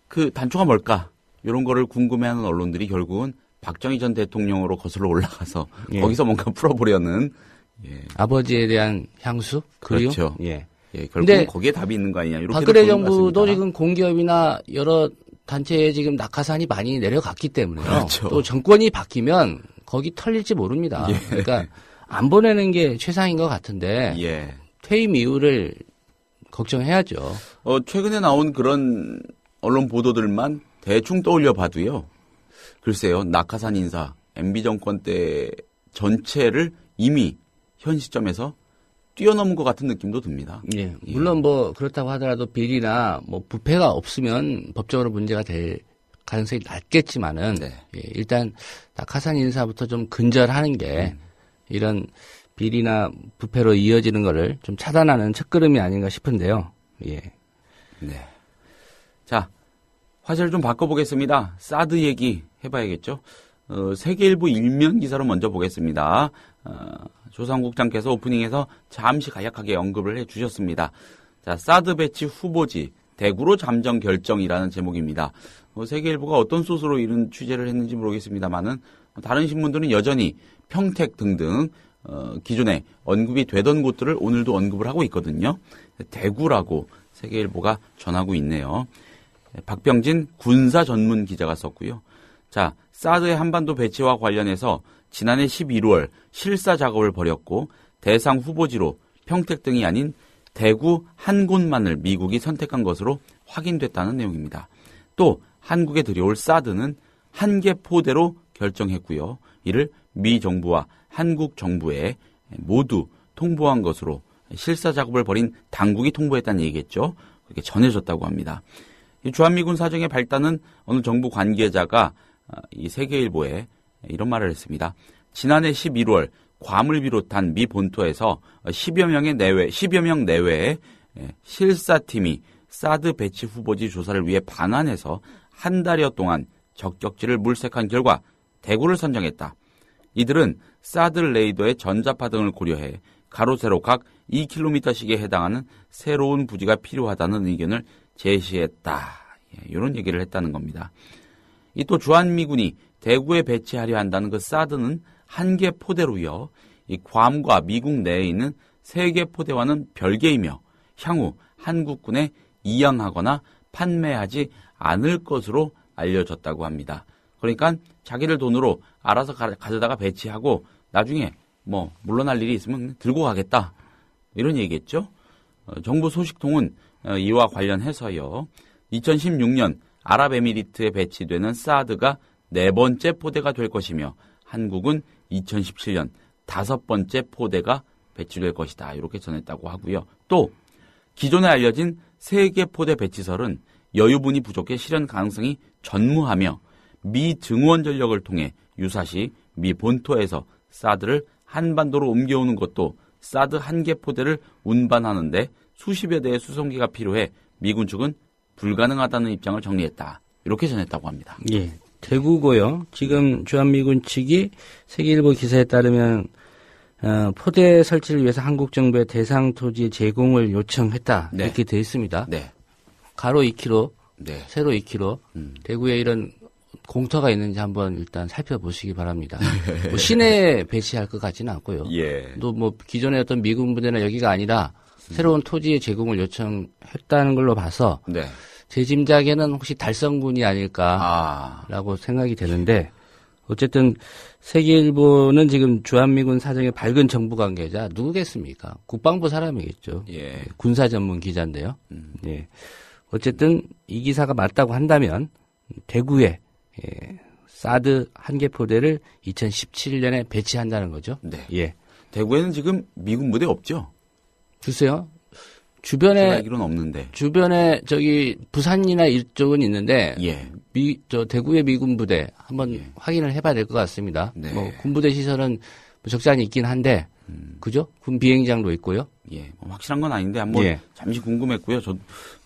그 단초가 뭘까 이런 거를 궁금해하는 언론들이 결국은 박정희 전 대통령으로 거슬러 올라가서 거기서 뭔가 풀어보려는 아버지에 대한 향수 그리움. 그렇죠. 결국은 거기에 답이 있는 거 아니냐. 이렇게 박근혜 정부도 지금 공기업이나 여러 단체에 지금 낙하산이 많이 내려갔기 때문에요. 그렇죠. 또 정권이 바뀌면 거기 털릴지 모릅니다. 그러니까 안 보내는 게 최상인 것 같은데 퇴임 이후를 걱정해야죠. 최근에 나온 그런 언론 보도들만 대충 떠올려 봐도요. 글쎄요, 낙하산 인사, MB 정권 때 전체를 이미 현 시점에서 뛰어넘은 것 같은 느낌도 듭니다. 예. 물론 뭐 그렇다고 하더라도 비리나 뭐 부패가 없으면 법적으로 문제가 될 가능성이 낮겠지만은 네. 예, 일단 낙하산 인사부터 좀 근절하는 게 이런 비리나 부패로 이어지는 거를 좀 차단하는 첫걸음이 아닌가 싶은데요. 예. 네. 자, 화제를 좀 바꿔보겠습니다. 사드 얘기 해봐야겠죠. 세계일보 일면 기사로 먼저 보겠습니다. 조상국장께서 오프닝에서 잠시 간략하게 언급을 해주셨습니다. 자, 사드 배치 후보지 대구로 잠정 결정이라는 제목입니다. 세계일보가 어떤 소스로 이런 취재를 했는지 모르겠습니다만은 다른 신문들은 여전히 평택 등등 기존에 언급이 되던 곳들을 오늘도 언급을 하고 있거든요. 대구라고 세계일보가 전하고 있네요. 박병진 군사 전문 기자가 썼고요. 자, 사드의 한반도 배치와 관련해서 지난해 11월 실사 작업을 벌였고 대상 후보지로 평택 등이 아닌 대구 한 곳만을 미국이 선택한 것으로 확인됐다는 내용입니다. 또 한국에 들여올 사드는 한 개 포대로 결정했고요. 이를 미 정부와 한국 정부에 모두 통보한 것으로 실사 작업을 벌인 당국이 통보했다는 얘기겠죠. 그렇게 전해졌다고 합니다. 이 주한미군 사정의 발단은 어느 정부 관계자가 이 세계일보에 이런 말을 했습니다. 지난해 11월 괌을 비롯한 미 본토에서 10여 명 내외의 실사팀이 사드 배치 후보지 조사를 위해 반환해서 한 달여 동안 적격지를 물색한 결과 대구를 선정했다. 이들은 사드 레이더의 전자파 등을 고려해 가로 세로 각 2km씩에 해당하는 새로운 부지가 필요하다는 의견을 제시했다. 이런 얘기를 했다는 겁니다. 이 또 주한미군이 대구에 배치하려 한다는 그 사드는 한 개 포대로요. 이 괌과 미국 내에 있는 3개 포대와는 별개이며 향후 한국군에 이양하거나 판매하지 않을 것으로 알려졌다고 합니다. 그러니까 자기들 돈으로 알아서 가져다가 배치하고 나중에 뭐 물러날 일이 있으면 들고 가겠다. 이런 얘기겠죠. 정부 소식통은 이와 관련해서요. 2016년 아랍에미리트에 배치되는 사드가 4번째 포대가 될 것이며 한국은 2017년 5번째 포대가 배치될 것이다. 이렇게 전했다고 하고요. 또 기존에 알려진 3개 포대 배치설은 여유분이 부족해 실현 가능성이 전무하며 미 증원 전력을 통해 유사시 미 본토에서 사드를 한반도로 옮겨오는 것도 사드 한 개 포대를 운반하는데 수십여 대의 수송기가 필요해 미군 측은 불가능하다는 입장을 정리했다. 이렇게 전했다고 합니다. 예, 대구고요. 지금 주한미군 측이 세계일보 기사에 따르면 포대 설치를 위해서 한국 정부의 대상 토지 제공을 요청했다. 네. 이렇게 되어 있습니다. 네. 가로 2km, 네. 세로 2km. 대구에 이런 공터가 있는지 한번 일단 살펴보시기 바랍니다. 뭐 시내에 배치할 것 같지는 않고요. 예. 또 뭐 기존의 어떤 미군 부대나 여기가 아니라 새로운 토지의 제공을 요청했다는 걸로 봐서 네. 제 짐작에는 혹시 달성군이 아닐까라고 생각이 되는데 어쨌든 세계일보는 지금 주한미군 사정의 밝은 정부 관계자 누구겠습니까? 국방부 사람이겠죠. 예. 군사 전문 기자인데요. 예. 어쨌든 이 기사가 맞다고 한다면 대구에 사드 한 개 포대를 2017년에 배치한다는 거죠. 네. 예. 대구에는 지금 미군 부대 없죠? 글쎄요. 제가 주변에 알기로는 없는데. 주변에 저기 부산이나 이쪽은 있는데 예. 대구의 미군 부대 한번 확인을 해봐야 될 것 같습니다. 네. 뭐 군부대 시설은 적잖이 있긴 한데 그죠? 군 비행장도 있고요. 예. 확실한 건 아닌데 한번 예. 잠시 궁금했고요. 저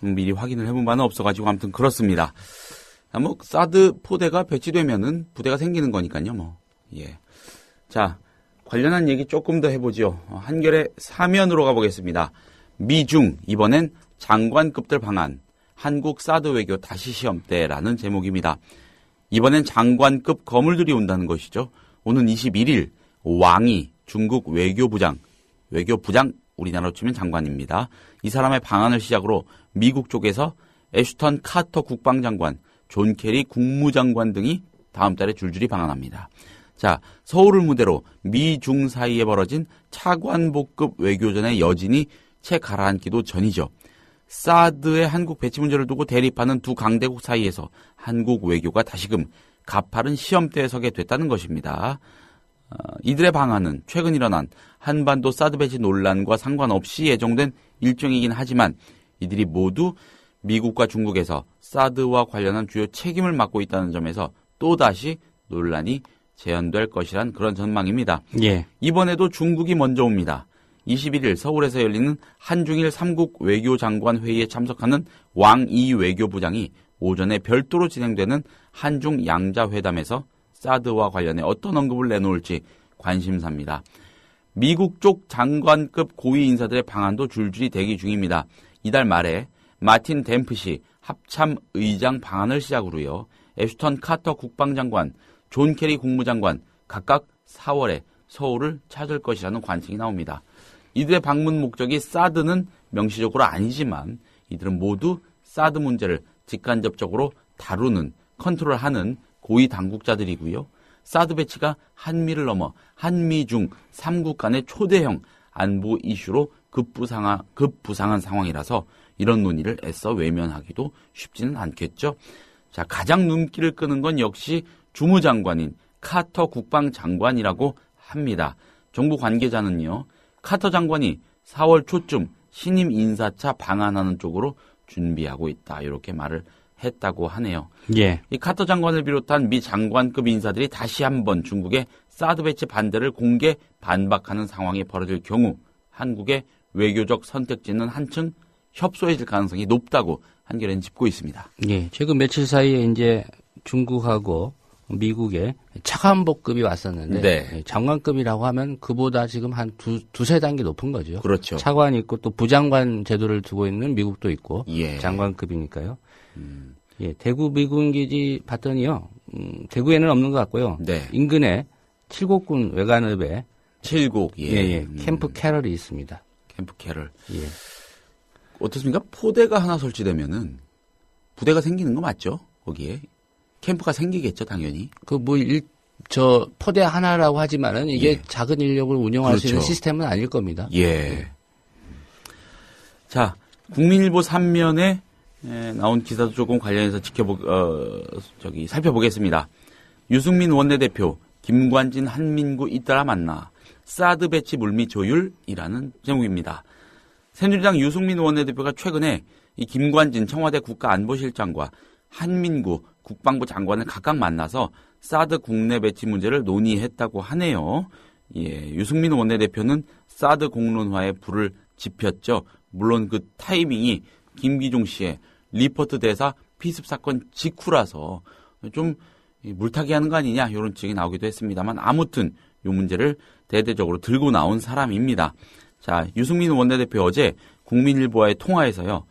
미리 확인을 해본 바는 없어가지고 아무튼 그렇습니다. 뭐 사드 포대가 배치되면은 부대가 생기는 거니까요. 뭐 예. 자, 관련한 얘기 조금 더 해보죠. 한겨레 사면으로 가보겠습니다. 미중 이번엔 장관급들 방한 한국 사드 외교 다시 시험대라는 제목입니다. 이번엔 장관급 거물들이 온다는 것이죠. 오는 21일 왕이 중국 외교부장 우리나라로 치면 장관입니다. 이 사람의 방한을 시작으로 미국 쪽에서 애슈턴 카터 국방장관, 존 케리 국무장관 등이 다음 달에 줄줄이 방한합니다. 자, 서울을 무대로 미중 사이에 벌어진 차관복급 외교전의 여진이 채 가라앉기도 전이죠. 사드의 한국 배치 문제를 두고 대립하는 두 강대국 사이에서 한국 외교가 다시금 가파른 시험대에 서게 됐다는 것입니다. 이들의 방안은 최근 일어난 한반도 사드 배치 논란과 상관없이 예정된 일정이긴 하지만 이들이 모두 미국과 중국에서 사드와 관련한 주요 책임을 맡고 있다는 점에서 또다시 논란이 재현될 것이란 그런 전망입니다. 예. 이번에도 중국이 먼저 옵니다. 21일 서울에서 열리는 한중일 3국 외교장관 회의에 참석하는 왕이 외교부장이 오전에 별도로 진행되는 한중 양자회담에서 사드와 관련해 어떤 언급을 내놓을지 관심사입니다. 미국 쪽 장관급 고위 인사들의 방안도 줄줄이 대기 중입니다. 이달 말에 마틴 댐프시 합참의장 방안을 시작으로요. 애슈턴 카터 국방장관, 존 케리 국무장관 각각 4월에 서울을 찾을 것이라는 관측이 나옵니다. 이들의 방문 목적이 사드는 명시적으로 아니지만 이들은 모두 사드 문제를 직간접적으로 다루는, 컨트롤하는 고위 당국자들이고요. 사드 배치가 한미를 넘어 한미 중 3국 간의 초대형 안보 이슈로 급부상한 상황이라서 이런 논의를 애써 외면하기도 쉽지는 않겠죠. 자, 가장 눈길을 끄는 건 역시 주무장관인 카터 국방장관이라고 합니다. 정부 관계자는요, 카터 장관이 4월 초쯤 신임 인사차 방한하는 쪽으로 준비하고 있다, 이렇게 말을 했다고 하네요. 예. 이 카터 장관을 비롯한 미 장관급 인사들이 다시 한번 중국의 사드 배치 반대를 공개 반박하는 상황이 벌어질 경우 한국의 외교적 선택지는 한층 협소해질 가능성이 높다고 한겨레는 짚고 있습니다. 예. 최근 며칠 사이에 이제 중국하고 미국의 차관복급이 왔었는데 네. 장관급이라고 하면 그보다 지금 한 두세 단계 높은 거죠. 그렇죠. 차관이 있고 또 부장관 제도를 두고 있는 미국도 있고 예. 장관급이니까요. 예, 대구 미군 기지 봤더니요. 대구에는 없는 것 같고요. 네. 인근에 칠곡군 외관읍에 칠곡 예. 캠프 캐럴이 있습니다. 캠프 캐럴. 예. 어떻습니까? 포대가 하나 설치되면은 부대가 생기는 거 맞죠? 거기에 캠프가 생기겠죠, 당연히. 포대 하나라고 하지만은 이게 예. 작은 인력을 운영할 수 있는 그렇죠. 시스템은 아닐 겁니다. 예. 자, 국민일보 3면에 나온 기사도 조금 관련해서 살펴보겠습니다. 유승민 원내대표, 김관진 한민구 잇따라 만나 사드 배치 물밑 조율이라는 제목입니다. 새누리당 유승민 원내대표가 최근에 이 김관진 청와대 국가안보실장과 한민구 국방부 장관을 각각 만나서 사드 국내 배치 문제를 논의했다고 하네요. 예, 유승민 원내대표는 사드 공론화에 불을 지폈죠. 물론 그 타이밍이 김기종 씨의 리포트 대사 피습 사건 직후라서 좀 물타기 하는 거 아니냐 이런 지적이 나오기도 했습니다만 아무튼 이 문제를 대대적으로 들고 나온 사람입니다. 자, 유승민 원내대표 어제 국민일보와의 통화에서요.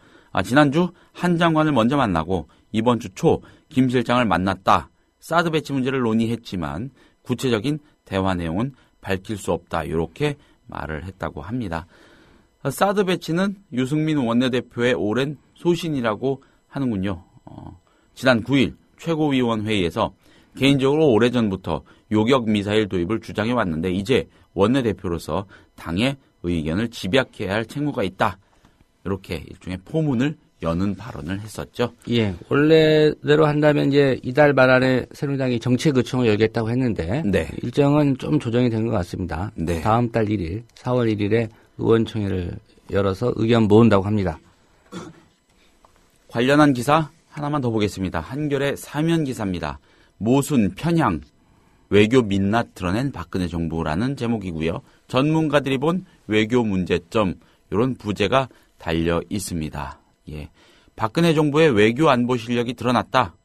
지난주 한 장관을 먼저 만나고 이번 주 초 김 실장을 만났다. 사드 배치 문제를 논의했지만 구체적인 대화 내용은 밝힐 수 없다. 이렇게 말을 했다고 합니다. 사드 배치는 유승민 원내대표의 오랜 소신이라고 하는군요. 지난 9일 최고위원회의에서 개인적으로 오래전부터 요격 미사일 도입을 주장해 왔는데 이제 원내대표로서 당의 의견을 집약해야 할 책무가 있다. 이렇게 일종의 포문을 여는 발언을 했었죠. 예, 원래대로 한다면 이제 이달 말 안에 새누리당이 정책의총을 열겠다고 했는데 네. 일정은 좀 조정이 된 것 같습니다. 네. 다음 달 1일, 4월 1일에 의원총회를 열어서 의견 모은다고 합니다. 관련한 기사 하나만 더 보겠습니다. 한겨레 사면 기사입니다. 모순, 편향, 외교 민낯 드러낸 박근혜 정부라는 제목이고요. 전문가들이 본 외교 문제점 이런 부제가 달려 있습니다. 예, 박근혜 정부의 외교 안보 실력이 드러났다.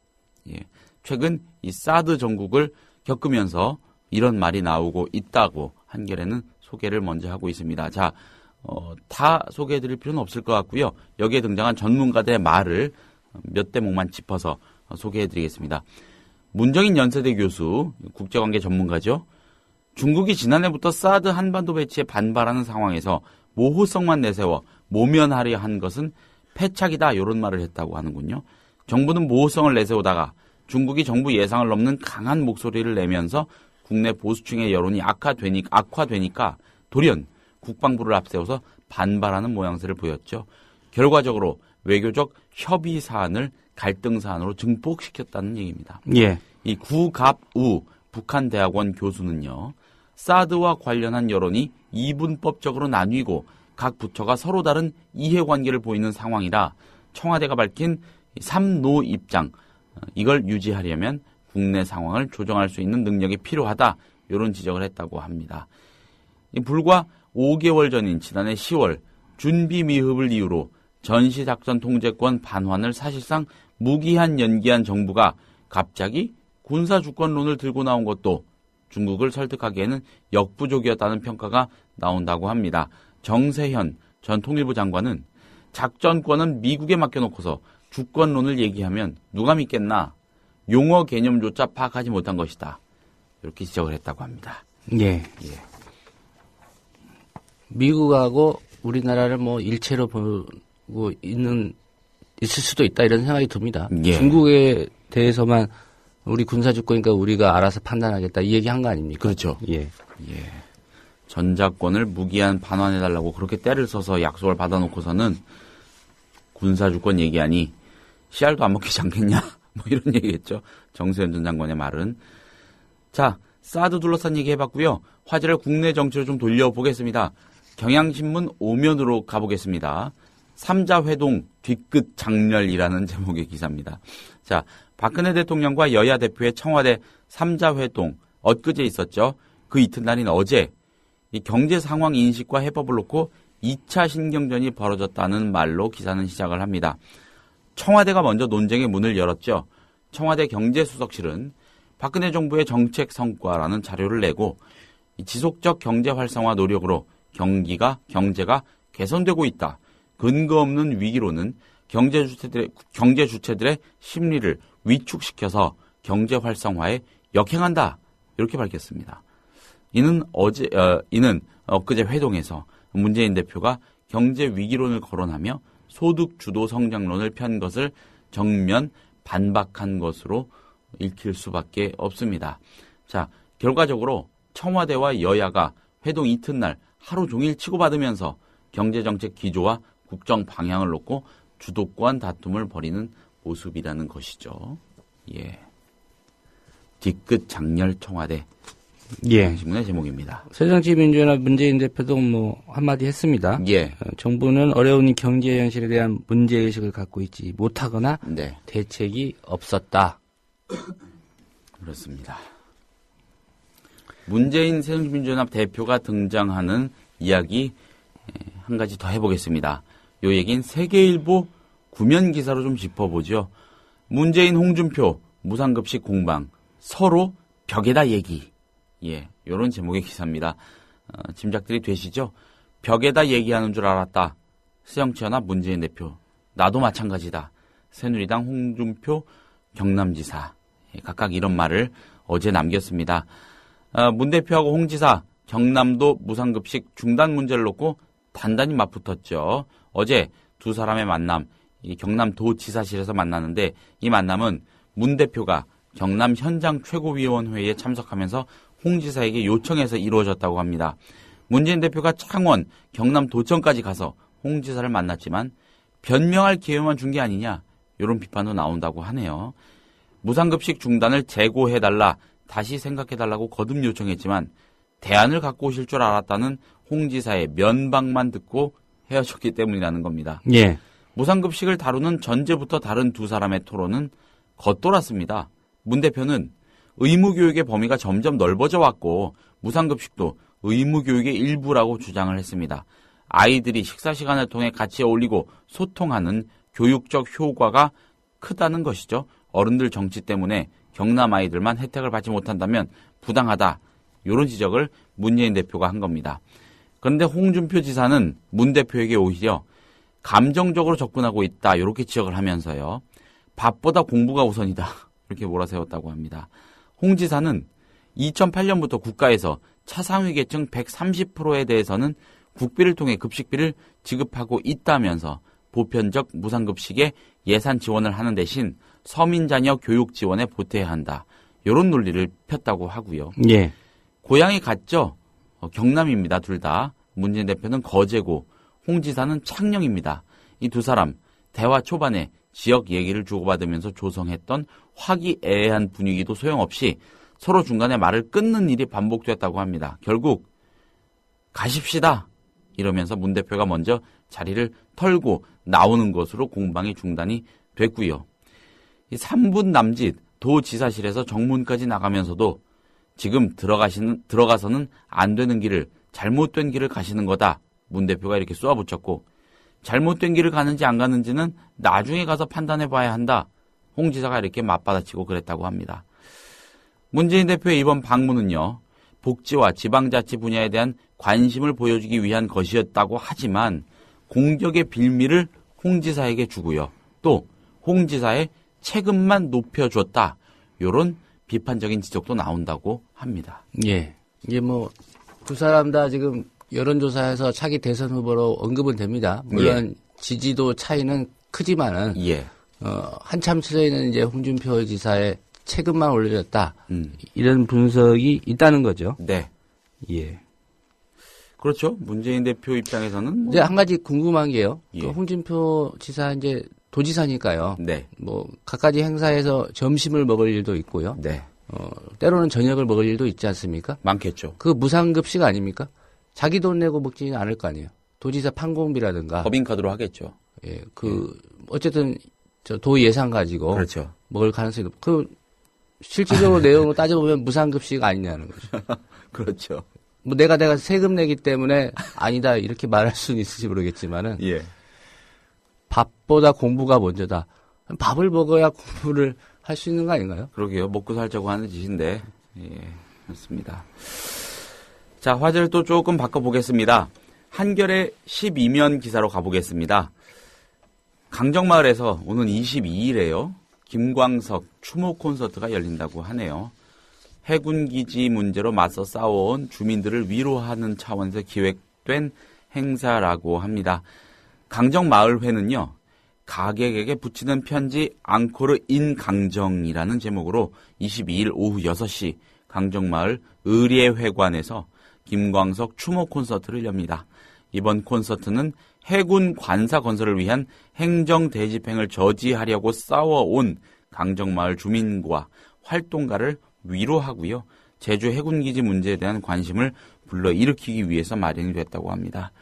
예, 최근 이 사드 전국을 겪으면서 이런 말이 나오고 있다고 한겨레는 소개를 먼저 하고 있습니다. 자, 다 소개해드릴 필요는 없을 것 같고요. 여기에 등장한 전문가들의 말을 몇 대목만 짚어서 소개해드리겠습니다. 문정인 연세대 교수, 국제관계 전문가죠. 중국이 지난해부터 사드 한반도 배치에 반발하는 상황에서 모호성만 내세워 모면하려 한 것은 패착이다 이런 말을 했다고 하는군요. 정부는 모호성을 내세우다가 중국이 정부 예상을 넘는 강한 목소리를 내면서 국내 보수층의 여론이 악화되니까 돌연 국방부를 앞세워서 반발하는 모양새를 보였죠. 결과적으로 외교적 협의 사안을 갈등 사안으로 증폭시켰다는 얘기입니다. 예. 이 구갑우 북한 대학원 교수는요. 사드와 관련한 여론이 이분법적으로 나뉘고 각 부처가 서로 다른 이해관계를 보이는 상황이라 청와대가 밝힌 3노 입장, 이걸 유지하려면 국내 상황을 조정할 수 있는 능력이 필요하다, 이런 지적을 했다고 합니다. 불과 5개월 전인 지난해 10월 준비 미흡을 이유로 전시작전 통제권 반환을 사실상 무기한 연기한 정부가 갑자기 군사주권론을 들고 나온 것도 중국을 설득하기에는 역부족이었다는 평가가 나온다고 합니다. 정세현 전 통일부 장관은 작전권은 미국에 맡겨놓고서 주권론을 얘기하면 누가 믿겠나, 용어 개념조차 파악하지 못한 것이다, 이렇게 지적을 했다고 합니다. 예. 미국하고 우리나라를 뭐 일체로 보고 있을 수도 있다, 이런 생각이 듭니다. 예. 중국에 대해서만 우리 군사주권이니까 우리가 알아서 판단하겠다, 이 얘기 한 거 아닙니까? 그렇죠. 예. 전자권을 무기한 반환해달라고 그렇게 때를 써서 약속을 받아놓고서는 군사주권 얘기하니 씨알도 안 먹히지 않겠냐, 뭐 이런 얘기겠죠. 정세현 전 장관의 말은. 자, 사드 둘러싼 얘기 해봤고요. 화제를 국내 정치로 좀 돌려보겠습니다. 경향신문 5면으로 가보겠습니다. 3자 회동 뒤끝 장렬이라는 제목의 기사입니다. 자, 박근혜 대통령과 여야 대표의 청와대 3자 회동 엊그제 있었죠. 그 이튿날인 어제 이 경제 상황 인식과 해법을 놓고 2차 신경전이 벌어졌다는 말로 기사는 시작을 합니다. 청와대가 먼저 논쟁의 문을 열었죠. 청와대 경제수석실은 박근혜 정부의 정책 성과라는 자료를 내고 지속적 경제 활성화 노력으로 경제가 개선되고 있다. 근거 없는 위기로는 경제 주체들의 심리를 위축시켜서 경제 활성화에 역행한다, 이렇게 밝혔습니다. 이는 엊그제 회동에서 문재인 대표가 경제 위기론을 거론하며 소득 주도 성장론을 편 것을 정면 반박한 것으로 읽힐 수밖에 없습니다. 자, 결과적으로 청와대와 여야가 회동 이튿날 하루 종일 치고받으면서 경제정책 기조와 국정 방향을 놓고 주도권 다툼을 벌이는 모습이라는 것이죠. 예. 뒤끝 장렬 청와대. 예. 신문의 제목입니다. 새정치민주연합 문재인 대표도 뭐 한마디 했습니다. 예. 정부는 어려운 경제 현실에 대한 문제의식을 갖고 있지 못하거나 네. 대책이 없었다. 그렇습니다. 문재인 새정치민주연합 대표가 등장하는 이야기 한 가지 더 해보겠습니다. 요 얘기는 세계일보 구면 기사로 좀 짚어보죠. 문재인 홍준표 무상급식 공방 서로 벽에다 얘기. 예, 요런 제목의 기사입니다. 짐작들이 되시죠? 벽에다 얘기하는 줄 알았다. 새정치연합 문재인 대표. 나도 마찬가지다. 새누리당 홍준표 경남지사. 예, 각각 이런 말을 어제 남겼습니다. 문 대표하고 홍 지사 경남도 무상급식 중단 문제를 놓고 단단히 맞붙었죠. 어제 두 사람의 만남, 이 경남도지사실에서 만나는데 이 만남은 문 대표가 경남 현장 최고위원회에 참석하면서 홍 지사에게 요청해서 이루어졌다고 합니다. 문재인 대표가 창원, 경남도청까지 가서 홍 지사를 만났지만 변명할 기회만 준 게 아니냐, 이런 비판도 나온다고 하네요. 무상급식 중단을 재고해달라, 다시 생각해달라고 거듭 요청했지만 대안을 갖고 오실 줄 알았다는 홍 지사의 면박만 듣고 헤어졌기 때문이라는 겁니다. 예. 무상급식을 다루는 전제부터 다른 두 사람의 토론은 겉돌았습니다. 문 대표는 의무교육의 범위가 점점 넓어져 왔고 무상급식도 의무교육의 일부라고 주장을 했습니다. 아이들이 식사 시간을 통해 같이 어울리고 소통하는 교육적 효과가 크다는 것이죠. 어른들 정치 때문에 경남 아이들만 혜택을 받지 못한다면 부당하다, 이런 지적을 문재인 대표가 한 겁니다. 그런데 홍준표 지사는 문 대표에게 오히려 감정적으로 접근하고 있다, 이렇게 지적을 하면서요. 밥보다 공부가 우선이다, 이렇게 몰아세웠다고 합니다. 홍 지사는 2008년부터 국가에서 차상위 계층 130%에 대해서는 국비를 통해 급식비를 지급하고 있다면서 보편적 무상급식에 예산 지원을 하는 대신 서민 자녀 교육 지원에 보태야 한다, 이런 논리를 폈다고 하고요. 예. 고향이 같죠? 경남입니다, 둘 다. 문재인 대표는 거제고, 홍 지사는 창녕입니다. 이 두 사람 대화 초반에 지역 얘기를 주고받으면서 조성했던 화기애애한 분위기도 소용없이 서로 중간에 말을 끊는 일이 반복됐다고 합니다. 결국 가십시다 이러면서 문 대표가 먼저 자리를 털고 나오는 것으로 공방이 중단이 됐고요. 이 3분 남짓 도지사실에서 정문까지 나가면서도 지금 들어가서는 안 되는 길을, 잘못된 길을 가시는 거다. 문 대표가 이렇게 쏘아붙였고, 잘못된 길을 가는지 안 가는지는 나중에 가서 판단해 봐야 한다. 홍 지사가 이렇게 맞받아치고 그랬다고 합니다. 문재인 대표의 이번 방문은요, 복지와 지방자치 분야에 대한 관심을 보여주기 위한 것이었다고 하지만 공격의 빌미를 홍 지사에게 주고요. 또 홍 지사의 체급만 높여줬다. 이런 비판적인 지적도 나온다고 합니다. 예. 이게 뭐 두 사람 다 지금 여론조사에서 차기 대선 후보로 언급은 됩니다. 물론 예. 지지도 차이는 크지만은 예. 한참 전에는 이제 홍준표 지사의 체급만 올려졌다. 이런 분석이 있다는 거죠. 네. 예. 그렇죠. 문재인 대표 입장에서는 이제 한 가지 궁금한 게요. 예. 그 홍준표 지사 이제 도지사니까요. 네. 뭐 각가지 행사에서 점심을 먹을 일도 있고요. 네. 때로는 저녁을 먹을 일도 있지 않습니까? 많겠죠. 그 무상급식 아닙니까? 자기 돈 내고 먹지는 않을 거 아니에요. 도지사 판공비라든가. 법인카드로 하겠죠. 예. 어쨌든 저 도 예산 가지고 그렇죠. 먹을 가능성이 실질적으로 내용을 따져보면 무상급식 아니냐는 거죠. 그렇죠. 뭐 내가 세금 내기 때문에 아니다 이렇게 말할 수는 있을지 모르겠지만은 예. 밥보다 공부가 먼저다. 밥을 먹어야 공부를 할 수 있는 거 아닌가요? 그러게요. 먹고 살자고 하는 짓인데. 예, 그렇습니다. 자, 화제를 또 조금 바꿔보겠습니다. 한겨레 12면 기사로 가보겠습니다. 강정마을에서 오는 22일에요. 김광석 추모 콘서트가 열린다고 하네요. 해군기지 문제로 맞서 싸워온 주민들을 위로하는 차원에서 기획된 행사라고 합니다. 강정마을회는요. 가객에게 붙이는 편지 앙코르 인 강정이라는 제목으로 22일 오후 6시 강정마을 의례회관에서 김광석 추모 콘서트를 엽니다. 이번 콘서트는 해군 관사 건설을 위한 행정 대집행을 저지하려고 싸워온 강정마을 주민과 활동가를 위로하고요. 제주 해군기지 문제에 대한 관심을 불러일으키기 위해서 마련이 됐다고 합니다.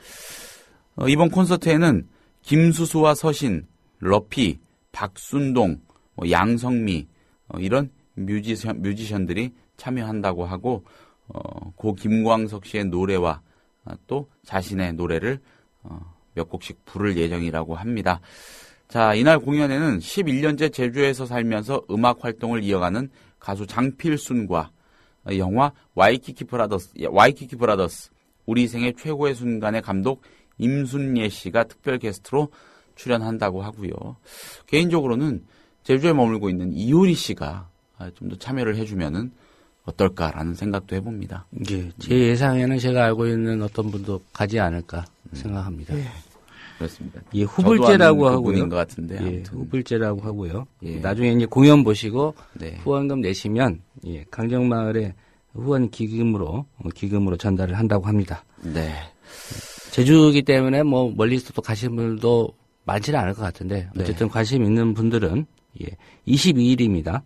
이번 콘서트에는 김수수와 서신, 러피, 박순동, 양성미 이런 뮤지션들이 참여한다고 하고 고 김광석 씨의 노래와 또 자신의 노래를 몇 곡씩 부를 예정이라고 합니다. 자, 이날 공연에는 11년째 제주에서 살면서 음악 활동을 이어가는 가수 장필순과 영화 와이키키 브라더스 우리 생애 최고의 순간의 감독 임순예 씨가 특별 게스트로 출연한다고 하고요. 개인적으로는 제주에 머물고 있는 이효리 씨가 좀 더 참여를 해주면은 어떨까라는 생각도 해봅니다. 예, 제 예상에는 제가 알고 있는 어떤 분도 가지 않을까 생각합니다. 예. 그렇습니다. 예, 후불제라고 하고요. 것 같은데, 예, 후불제라고 하고요. 예. 나중에 이제 공연 보시고 네. 후원금 내시면 예, 강정마을의 후원 기금으로 전달을 한다고 합니다. 네. 제주이기 때문에 뭐 멀리서 또 가시는 분들도 많지는 않을 것 같은데 어쨌든 네. 관심 있는 분들은 예, 22일입니다.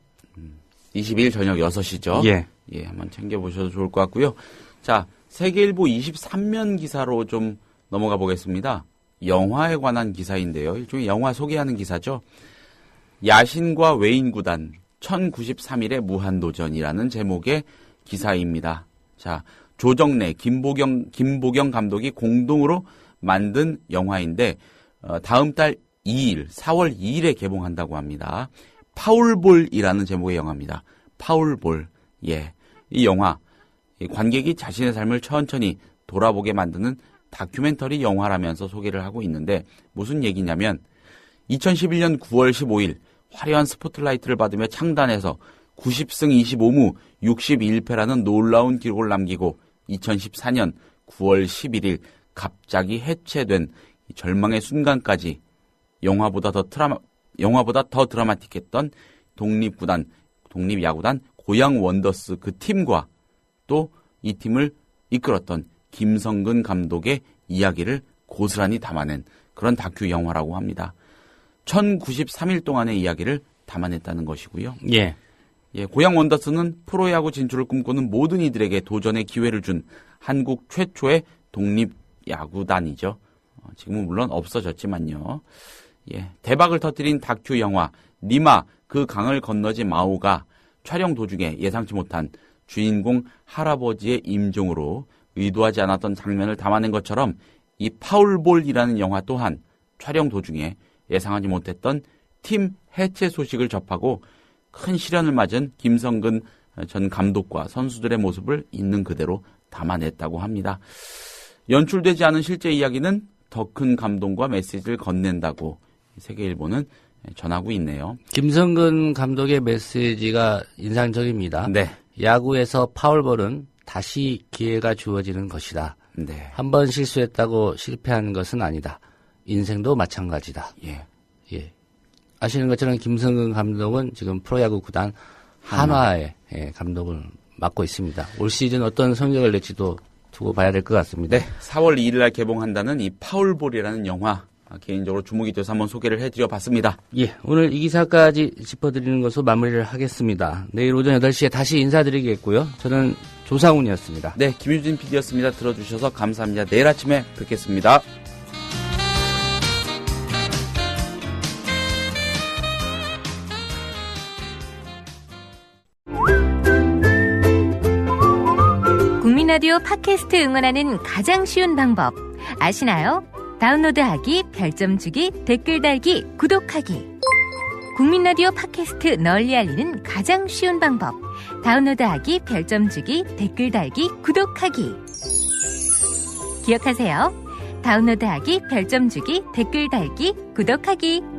22일 저녁 6시죠. 예. 예, 한번 챙겨보셔도 좋을 것 같고요. 자, 세계일보 23면 기사로 좀 넘어가 보겠습니다. 영화에 관한 기사인데요. 일종의 영화 소개하는 기사죠. 야신과 외인구단 1093일의 무한도전이라는 제목의 기사입니다. 자, 조정래, 김보경 감독이 공동으로 만든 영화인데 다음 달 2일, 4월 2일에 개봉한다고 합니다. 파울볼이라는 제목의 영화입니다. 파울볼. 예. 이 영화, 관객이 자신의 삶을 천천히 돌아보게 만드는 다큐멘터리 영화라면서 소개를 하고 있는데 무슨 얘기냐면 2011년 9월 15일 화려한 스포트라이트를 받으며 창단해서 90승 25무 61패라는 놀라운 기록을 남기고 2014년 9월 11일 갑자기 해체된 절망의 순간까지 영화보다 더 드라마틱했던 독립야구단 고양 원더스 그 팀과 또 이 팀을 이끌었던 김성근 감독의 이야기를 고스란히 담아낸 그런 다큐 영화라고 합니다. 1093일 동안의 이야기를 담아냈다는 것이고요. 예. 고양 원더스는 프로야구 진출을 꿈꾸는 모든 이들에게 도전의 기회를 준 한국 최초의 독립야구단이죠. 지금은 물론 없어졌지만요. 대박을 터뜨린 다큐 영화 니마 그 강을 건너지 마오가 촬영 도중에 예상치 못한 주인공 할아버지의 임종으로 의도하지 않았던 장면을 담아낸 것처럼 이 파울볼이라는 영화 또한 촬영 도중에 예상하지 못했던 팀 해체 소식을 접하고 큰 시련을 맞은 김성근 전 감독과 선수들의 모습을 있는 그대로 담아냈다고 합니다. 연출되지 않은 실제 이야기는 더 큰 감동과 메시지를 건넨다고 세계일보는 전하고 있네요. 김성근 감독의 메시지가 인상적입니다. 네. 야구에서 파울볼은 다시 기회가 주어지는 것이다. 네. 한 번 실수했다고 실패하는 것은 아니다. 인생도 마찬가지다. 예. 아시는 것처럼 김성근 감독은 지금 프로야구 구단 한화의 감독을 맡고 있습니다. 올 시즌 어떤 성적을 낼지도 두고 봐야 될 것 같습니다. 네. 4월 2일 날 개봉한다는 이 파울볼이라는 영화 개인적으로 주목이 돼서 한번 소개를 해드려 봤습니다. 오늘 이 기사까지 짚어드리는 것으로 마무리를 하겠습니다. 내일 오전 8시에 다시 인사드리겠고요. 저는 조상훈이었습니다. 네, 김유진 PD였습니다. 들어주셔서 감사합니다. 내일 아침에 뵙겠습니다. 국민라디오 팟캐스트 응원하는 가장 쉬운 방법 아시나요? 다운로드하기, 별점 주기, 댓글 달기, 구독하기. 국민라디오 팟캐스트 널리 알리는 가장 쉬운 방법. 다운로드하기, 별점 주기, 댓글 달기, 구독하기. 기억하세요. 다운로드하기, 별점 주기, 댓글 달기, 구독하기.